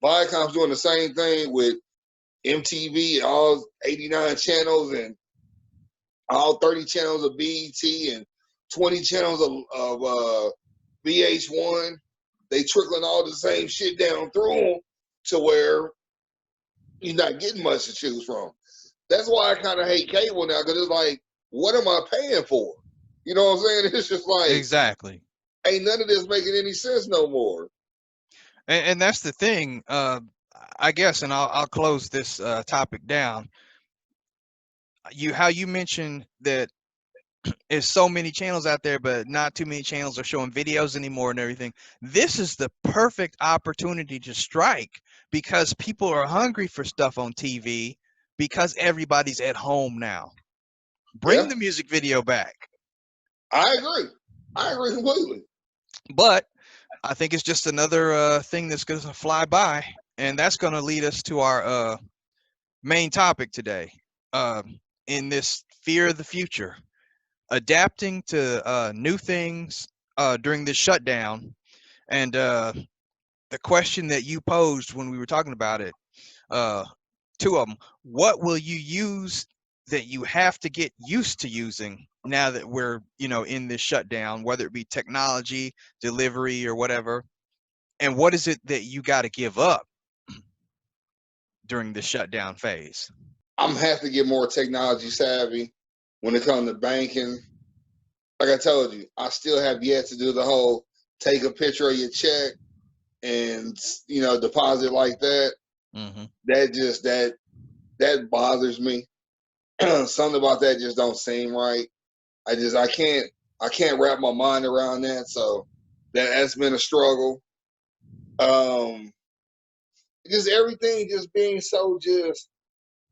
Viacom's doing the same thing with MTV, all 89 channels and all 30 channels of BET and 20 channels of VH1. They trickling all the same shit down through them to where you're not getting much to choose from. That's why I kind of hate cable now, because it's like, what am I paying for? You know what I'm saying? It's just like, Exactly. ain't none of this making any sense no more. And that's the thing, I guess, and I'll close this topic down. How you mentioned that there's so many channels out there, but not too many channels are showing videos anymore and everything. This is the perfect opportunity to strike, because people are hungry for stuff on TV because everybody's at home now. Bring Yeah, the music video back. I agree. I agree completely. But I think it's just another thing that's going to fly by, and that's going to lead us to our main topic today, in this fear of the future, adapting to new things during this shutdown. And the question that you posed when we were talking about it, two of them: what will you use that you have to get used to using now that we're in this shutdown, whether it be technology, delivery, or whatever? And what is it that you got to give up during the shutdown phase? I'm gonna have to get more technology savvy when it comes to banking. Like I told you, I still have yet to do the whole take a picture of your check and deposit like that. Mm-hmm. That bothers me. Something about that just don't seem right. I can't wrap my mind around that. So that's been a struggle. Um, just everything just being so just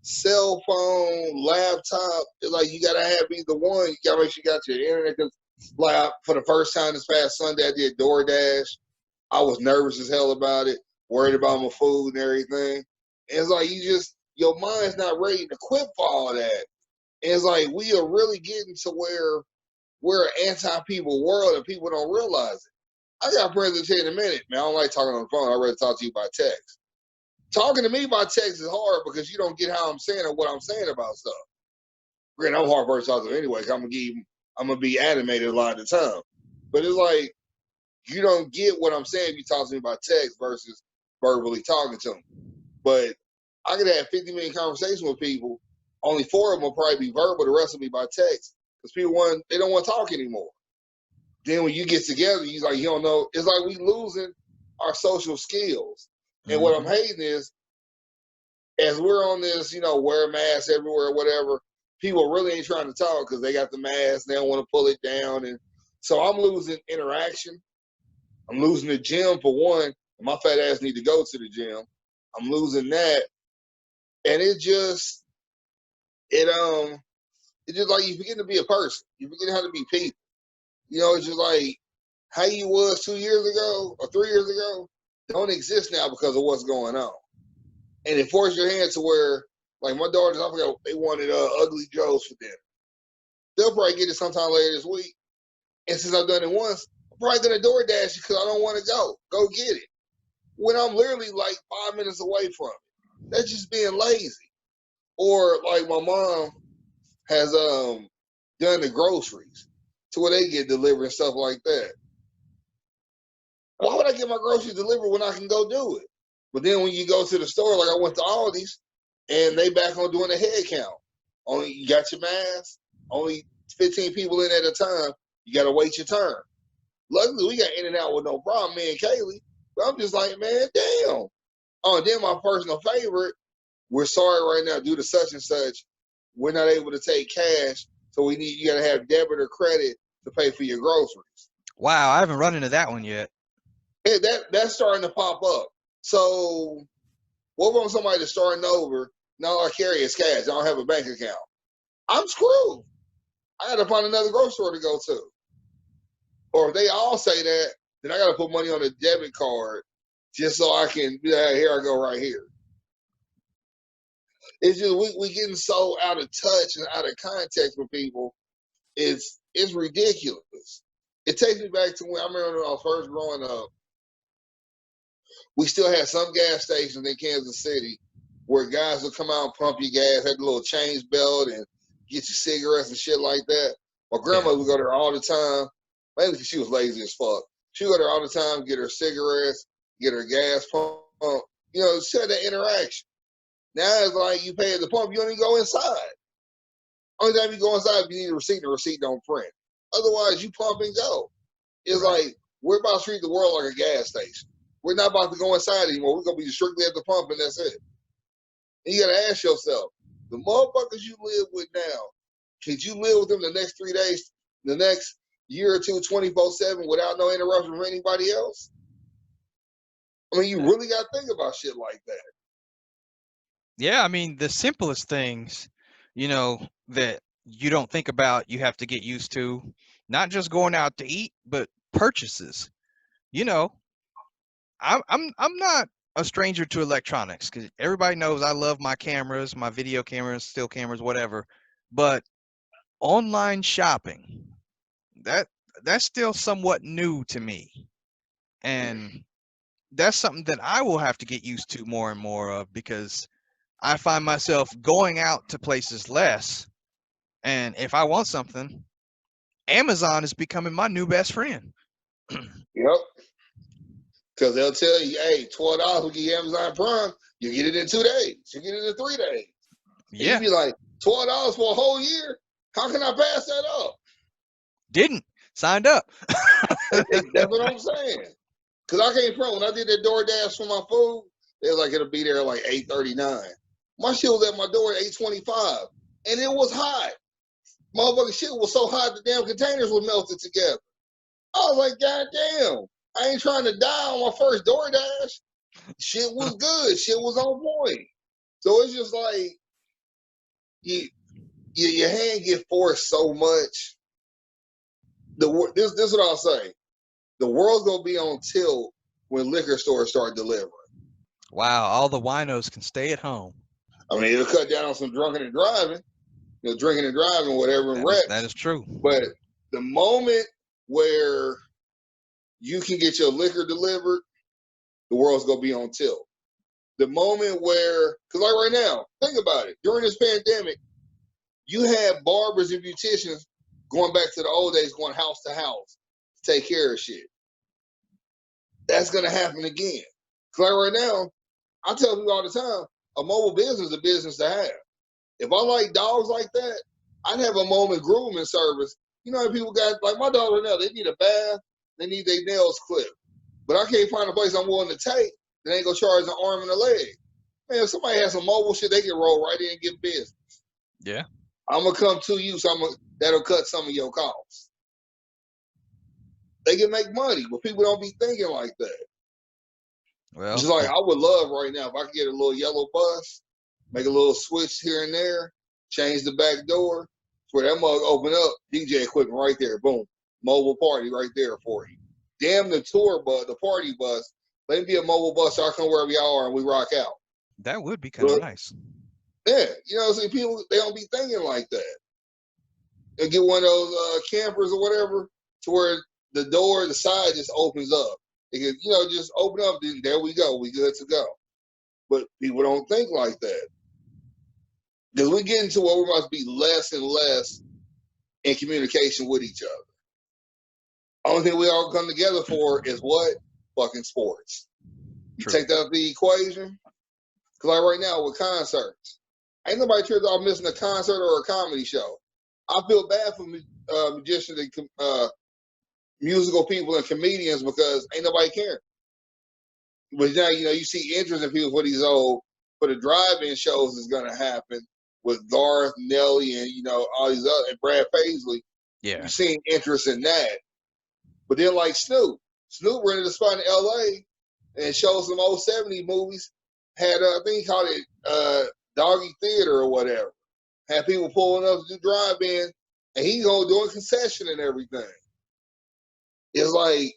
cell phone, laptop. It's like you gotta have either one. You gotta make sure you got your internet. Cause like for the first time this past Sunday, I did DoorDash. I was nervous as hell about it, worried about my food and everything. And it's like your mind's not ready to quit for all that. And it's like we are really getting to where we're an anti-people world and people don't realize it. I got friends that tell you in a minute, man, I don't like talking on the phone. I'd rather talk to you by text. Talking to me by text is hard because you don't get how I'm saying or what I'm saying about stuff. Granted, I'm hard person to talk to anyway, because I'm gonna be animated a lot of the time. But it's like you don't get what I'm saying if you talk to me by text versus verbally talking to me. But I could have 50 million conversations with people. Only 4 of them will probably be verbal. The rest will be by text because they don't want to talk anymore. Then when you get together, you don't know. It's like we losing our social skills. And what I'm hating is, as we're on this, wear a mask everywhere, whatever. People really ain't trying to talk because they got the mask. They don't want to pull it down, and so I'm losing interaction. I'm losing the gym for one. My fat ass need to go to the gym. I'm losing that, and it's just like you forget to be a person. You forget how to be people. It's just like how you was 2 years ago or 3 years ago don't exist now because of what's going on. And it forced your hand to where, like my daughters, I forgot they wanted Ugly Joe's for dinner. They'll probably get it sometime later this week. And since I've done it once, I'm probably gonna DoorDash it because I don't want to go. Go get it. When I'm literally like 5 minutes away from it. That's just being lazy. Or like my mom has done the groceries to where they get delivered and stuff like that. Why would I get my groceries delivered when I can go do it? But then when you go to the store, like I went to Aldi's, and they back on doing a head count. Only you got your mask, only 15 people in at a time. You got to wait your turn. Luckily, we got in and out with no problem, me and Kaylee. But I'm just like, man, damn. Oh, and then my personal favorite, we're sorry right now, due to such and such, we're not able to take cash, so you got to have debit or credit to pay for your groceries. Wow, I haven't run into that one yet. Yeah, that's starting to pop up. So, what about somebody that's starting over? Now I carry is cash. I don't have a bank account. I'm screwed. I got to find another grocery store to go to. Or if they all say that, then I got to put money on a debit card just so I can be like, here I go right here. It's just we getting so out of touch and out of context with people. It's ridiculous. It takes me back to when I remember when I was first growing up. We still had some gas stations in Kansas City where guys would come out and pump your gas, had the little change belt and get you cigarettes and shit like that. My grandmother would go there all the time, mainly because she was lazy as fuck. She would go there all the time, get her cigarettes, get her gas pump, she had that interaction. Now it's like you pay at the pump, you don't even go inside. Only time you go inside, if you need a receipt, the receipt don't print. Otherwise, you pump and go. It's like we're about to treat the world like a gas station. We're not about to go inside anymore. We're going to be strictly at the pump, and that's it. And you got to ask yourself, the motherfuckers you live with now, could you live with them the next 3 days, the next year or two, 24/7 without no interruption from anybody else? I mean, you really got to think about shit like that. Yeah, I mean, the simplest things, that you don't think about, you have to get used to, not just going out to eat, but purchases. I'm not a stranger to electronics because everybody knows I love my cameras, my video cameras, still cameras, whatever. But online shopping, that's still somewhat new to me, and that's something that I will have to get used to more and more of because I find myself going out to places less, and if I want something, Amazon is becoming my new best friend. Yep. Because they'll tell you, hey, $12 will get you Amazon Prime. You get it in 2 days. You get it in 3 days. And you Yeah, be like, $12 for a whole year? How can I pass that up? didn't signed up. That's what I'm saying. Because I came from, when I did that DoorDash for my food, they was like, it'll be there like 8:39. My shit was at my door at 8:25. And it was hot. Motherfucking shit was so hot the damn containers were melted together. I was like, God damn. I ain't trying to die on my first DoorDash. Shit was good. Shit was on point. So it's just like your hand get forced so much. This is what I'll say. The world's gonna be on tilt when liquor stores start delivering. Wow, all the winos can stay at home. I mean, it'll cut down on some drunken and driving, drinking and driving, whatever, and That wrecks. is true. But the moment where you can get your liquor delivered, the world's gonna be on tilt. The moment where, because like right now, think about it. During this pandemic, you had barbers and beauticians going back to the old days, going house to house to take care of shit. That's gonna happen again. Because like right now, I tell people all the time, a mobile business is a business to have. If I like dogs like that, I'd have a moment grooming service. You know, people got, like my dog right now, they need a bath, they need their nails clipped. But I can't find a place I'm willing to take that ain't gonna charge an arm and a leg. Man, if somebody has some mobile shit, they can roll right in and get business. Yeah. I'm gonna come to you, so that'll cut some of your costs. They can make money, but people don't be thinking like that. Well, Just like I would love right now if I could get a little yellow bus, make a little switch here and there, change the back door, where that mug open up, DJ equipment right there, boom, mobile party right there for you. Damn the tour bus, the party bus. Let me be a mobile bus so I come wherever y'all are and we rock out. that would be kind of But nice. yeah, you know what I'm saying? People, they don't be thinking like that. And get one of those campers or whatever to where the door, the side just opens up. It can, you know, just open up, then there we go. We good to go. But people don't think like that. Because we get into where we must be less and less in communication with each other. Only thing we all come together for is what? Fucking sports. You True. take that out of the equation? Because like right now with concerts, ain't nobody tripped off missing a concert or a comedy show. I feel bad for magicians and musical people and comedians because ain't nobody caring. But now, you know, you see interest in people for these for the drive-in shows is going to happen with Garth, Nelly, and, you know, all these other, and Brad Paisley. Yeah. You're seeing interest in that. But then like Snoop rented a spot in L.A. and showed some old 70s movies. Had, I think he called it Doggy Theater or whatever. Had people pulling up to do drive-in, and he's going doing concession and everything. It's like,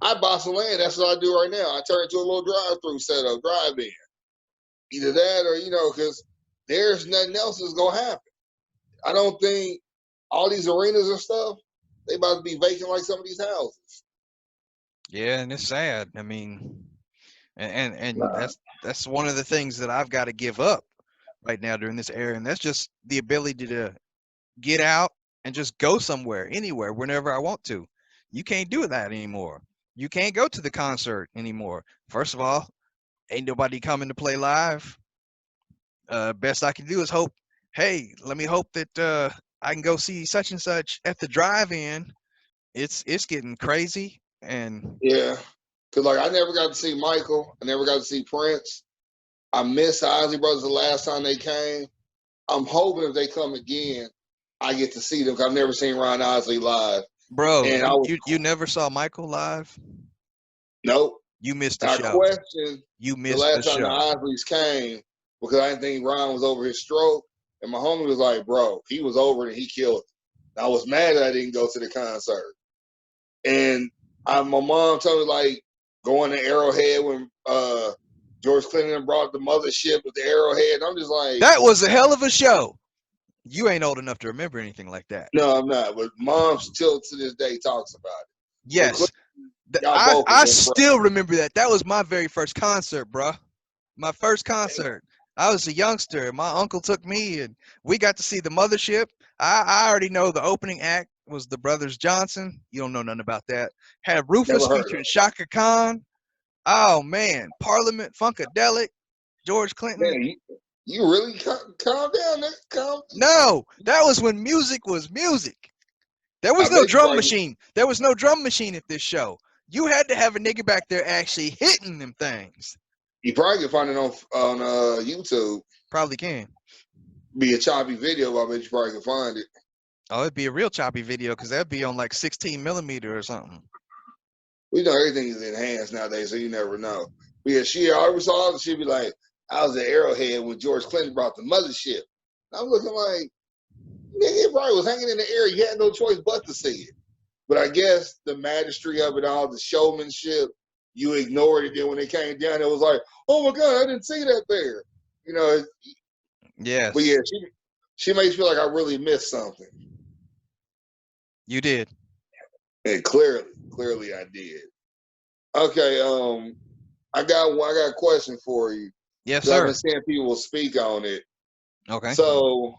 I bought some land. That's what I do right now. I turn it into a little drive-through setup, drive-in. Either that or, you know, because there's nothing else that's going to happen. I don't think all these arenas and stuff, they about to be vacant like some of these houses. Yeah, and it's sad. I mean, and that's one of the things that I've got to give up right now during this era, and that's just the ability to get out and just go somewhere, anywhere, whenever I want to. You can't do that anymore. You can't go to the concert anymore. First of all, ain't nobody coming to play live. Best I can do is hope. Hey, let me hope that I can go see such and such at the drive-in. It's getting crazy, and Yeah. Because, like, I never got to see Michael. I never got to see Prince. I missed the Ozzy Brothers the last time they came. I'm hoping if they come again, I get to see them. Cause I've never seen Ron Osley live. bro, And I was, you never saw Michael live? nope. You missed the And I show. questioned You the missed the last time the show. Osleys came because I didn't think Ron was over his stroke. And my homie was like, bro, he was over it and he killed it. And I was mad that I didn't go to the concert. And my mom told me, like, going to Arrowhead when George Clinton brought the mothership with the Arrowhead. And I'm just like, That was a hell of a show. You ain't old enough to remember anything like that. no, I'm not. But mom still to this day talks about it. Yes, Y'all both was I impressed. still remember that. That was my very first concert, bruh. My first concert. I was a youngster. My uncle took me, and we got to see the mothership. I already know the opening act was the Brothers Johnson. You don't know nothing about that. Had Never Rufus heard of featuring it. Shaka Khan. Oh man, Parliament Funkadelic, George Clinton. Man, you really calm down. Calm. No, that was when music was music. There was I no bet you drum probably machine. There was no drum machine at this show. You had to have a nigga back there actually hitting them things. you probably can find it on YouTube. Probably can. Be a choppy video, but I bet you probably can find it. Oh, it'd be a real choppy video because that'd be on like 16 millimeter or something. We know everything is enhanced nowadays, so you never know. But yeah, she always saw it. She'd be like, I was at Arrowhead when George Clinton brought the mothership. And I'm looking like, nigga, it probably was hanging in the air. You had no choice but to see it. But I guess the majesty of it all, the showmanship, you ignored it. Then when it came down, it was like, oh my God, I didn't see that there. You know, Yes. but yeah, she makes me feel like I really missed something. You did. And clearly. Clearly, I did. Okay. I got a question for you. Yes, I've been sir. seeing people speak on it. Okay. So,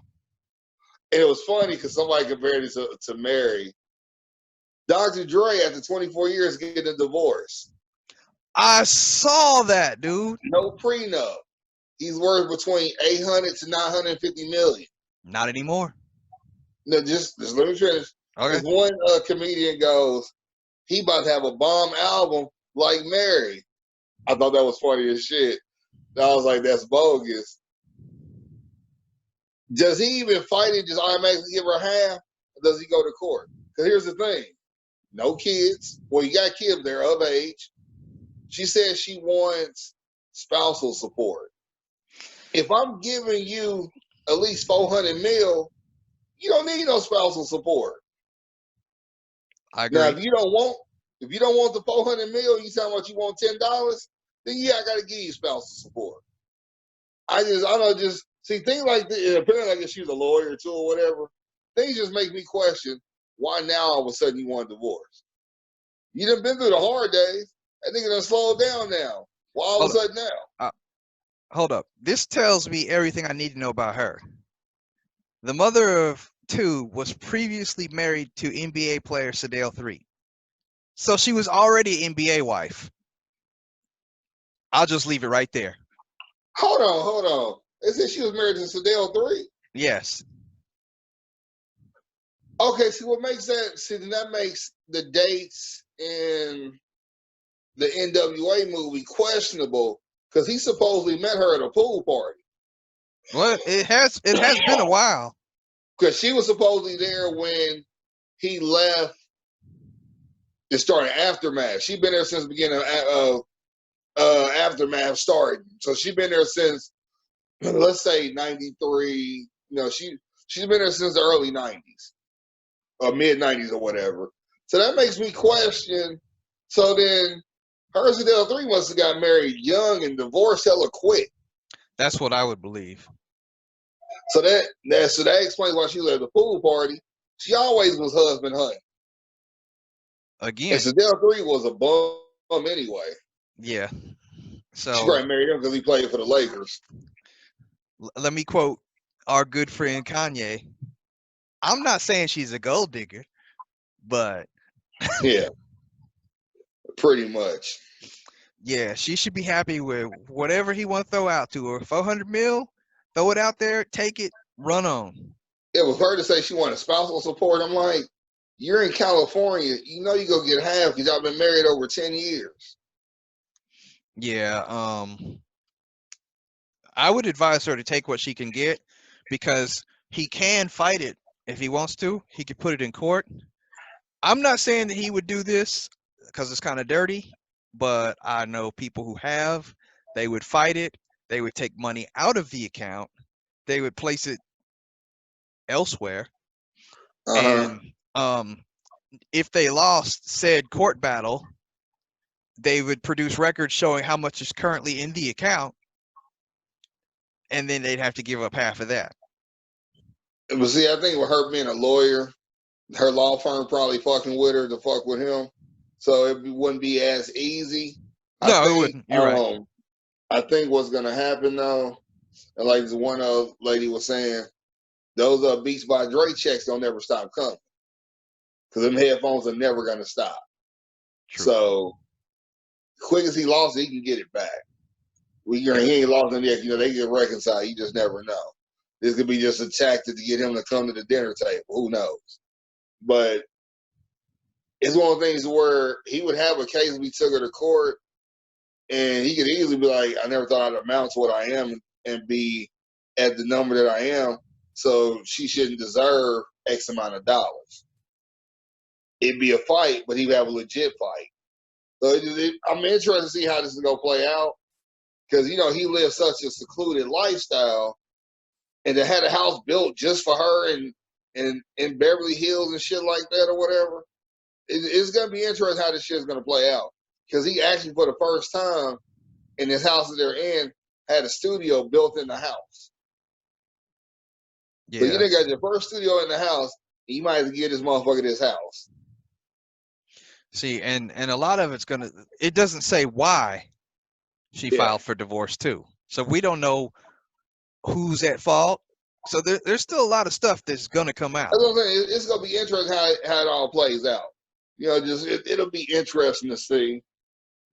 and it was funny because somebody compared it to Mary. Dr. Dre, after 24 years, getting a divorce. I saw that, dude. No prenup. He's worth between 800 to 950 million. Not anymore. No, just let me finish. Okay. This one comedian goes, he about to have a bomb album like Mary. I thought that was funny as shit. I was like, that's bogus. Does he even fight it? Just automatically give her half? Or does he go to court? Because here's the thing: no kids. Well, you got kids; they're of age. She says she wants spousal support. If I'm giving you at least 400 mil, you don't need no spousal support. I Now, agree. if you don't want the 400 mil, you talking about you want $10, then yeah, I got to give you spousal support. I don't just see things like this. Apparently, I guess she was a lawyer too or whatever. Things just make me question why now all of a sudden you want a divorce. You done been through the hard days. That nigga done slowed down now. Why all of Hold a up. sudden now? Hold up. This tells me everything I need to know about her. The mother of two was previously married to NBA player Sadale 3. So she was already an NBA wife. I'll just leave it right there. Hold on. They said she was married to Sadale 3. Yes. Okay, see what makes that? See, then that makes the dates in the NWA movie questionable because he supposedly met her at a pool party. Well, it has been a while. Because she was supposedly there when he left and started Aftermath. She's been there since the beginning of Aftermath started. So she's been there since, let's say, 93. She's been there since the early 90s or mid 90s or whatever. So that makes me question. So then her and Sadell 3 must have got married young and divorced hella quick. That's what I would believe. So that explains why she left the pool party. She always was husband hunting. And Again, Sadell 3 was a bum anyway. yeah. She So probably married him because he played for the Lakers. let me quote our good friend Kanye. I'm not saying she's a gold digger, but Yeah, pretty much. yeah, she should be happy with whatever he want to throw out to her. 400 mil, throw it out there, take it, run on. It was her to say she wanted spousal support. I'm like, you're in California. You know you go get half because y'all been married over 10 years. Yeah, I would advise her to take what she can get because he can fight it if he wants to. He could put it in court. I'm not saying that he would do this because it's kind of dirty, but I know people who have. They would fight it. They would take money out of the account. They would place it elsewhere. Uh-huh. And if they lost said court battle, they would produce records showing how much is currently in the account, and then they'd have to give up half of that. But see, I think with her being a lawyer, her law firm probably fucking with her to fuck with him. So it wouldn't be as easy. I No, it think wouldn't. You're right. I think what's gonna happen though, and like the one lady was saying, those Beats by Dre checks don't ever stop coming. Because them headphones are never gonna stop. True. So quick as he lost it, he can get it back. He Yeah. ain't lost it yet. They get reconciled. You just never know. This could be just a tactic to get him to come to the dinner table. Who knows? But it's one of the things where he would have a case we took her to court, and he could easily be like, "I never thought I'd amount to what I am and be at the number that I am. So she shouldn't deserve X amount of dollars." It'd be a fight, but he'd have a legit fight. So I'm interested to see how this is gonna play out because he lived such a secluded lifestyle, and to have a house built just for her and in Beverly Hills and shit like that or whatever. It's gonna be interesting how this shit's gonna play out because he actually for the first time in this house that they're in had a studio built in the house. So you Yeah. done got your first studio in the house, and you might have to give this motherfucker this house. See, and a lot of it's gonna. It doesn't say why she Yeah. filed for divorce too, so we don't know who's at fault. So there's still a lot of stuff that's gonna come out. That's what I'm saying. It's gonna be interesting how it all plays out. Just it'll be interesting to see.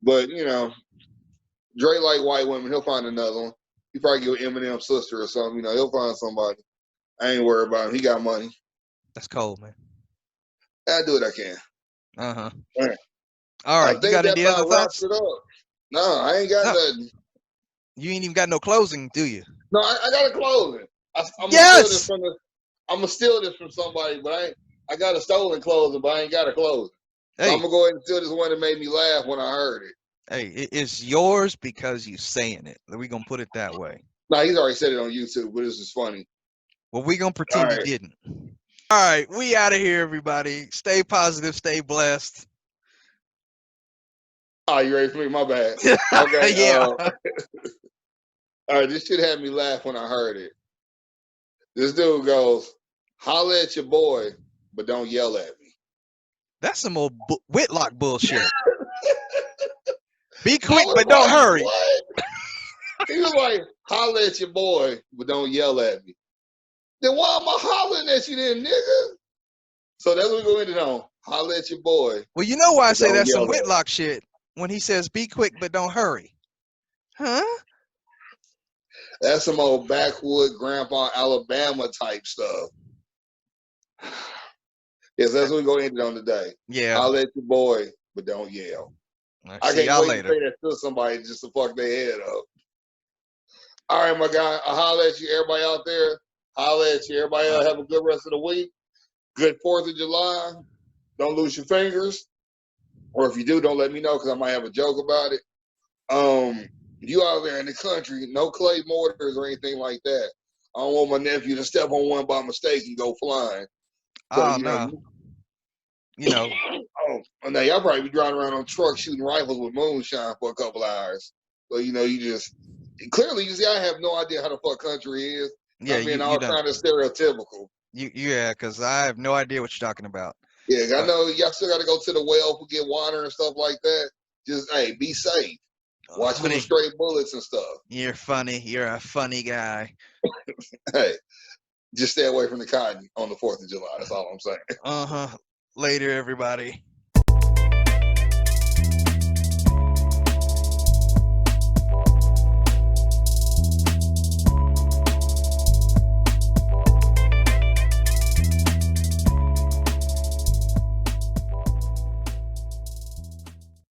But Dre like white women. He'll find another one. He probably get Eminem's sister or something. He'll find somebody. I ain't worried about him. He got money. That's cold, man. I do what I can. Uh-huh. Man, All I right, you think got that any other about wraps thoughts? it up. No, I ain't got No, nothing. you ain't even got no closing, do you? No, I got a closing. I'm gonna steal this Yes. from I'm gonna steal this from somebody, but I got a stolen closing, but I ain't got a closing. So I'm Hey, gonna go ahead and steal this one that made me laugh when I heard it. hey, it's yours because you saying it. We're gonna put it that way. No, he's already said it on YouTube, but this is funny. Well, we're gonna All pretend you right. didn't. All right, we out of here, everybody. Stay positive, stay blessed. Oh, you ready for me? My bad. Okay. Yeah. All right, this shit had me laugh when I heard it. This dude goes, "Holla at your boy, but don't yell at me." That's some old Whitlock bullshit. Be I quick, was but don't like, hurry. what? He was like, "Holla at your boy, but don't yell at me." Then why am I hollering at you then, nigga? So that's what we're going to end it on. Holla at your boy, Well, you know why I but say don't that's yell some at me. Whitlock shit when he says be quick, but don't hurry. Huh? That's some old backwood grandpa Alabama type stuff. Yes, that's what we're going to end it on today. Yeah. Holla at your boy, but don't yell. I See can't y'all wait to later. say that to somebody just to fuck their head up. All right, my guy. I'll holla at you, everybody out there. Holla at you. Everybody else have a good rest of the week. Good 4th of July. Don't lose your fingers. Or if you do, don't let me know because I might have a joke about it. You out there in the country, no clay mortars or anything like that. I don't want my nephew to step on one by mistake and go flying. So, Oh no. You know. Oh, now y'all probably be driving around on trucks shooting rifles with moonshine for a couple hours. So, you just clearly you see I have no idea how the fuck country is. Yeah, I'm being you all done. kind of stereotypical. Yeah, because I have no idea what you're talking about. Yeah, I know y'all still got to go to the well for get water and stuff like that. Just hey, be safe. Watch for the Honey, stray bullets and stuff. you're funny. You're a funny guy. Hey, just stay away from the cotton on the 4th of July. That's all I'm saying. Later, everybody.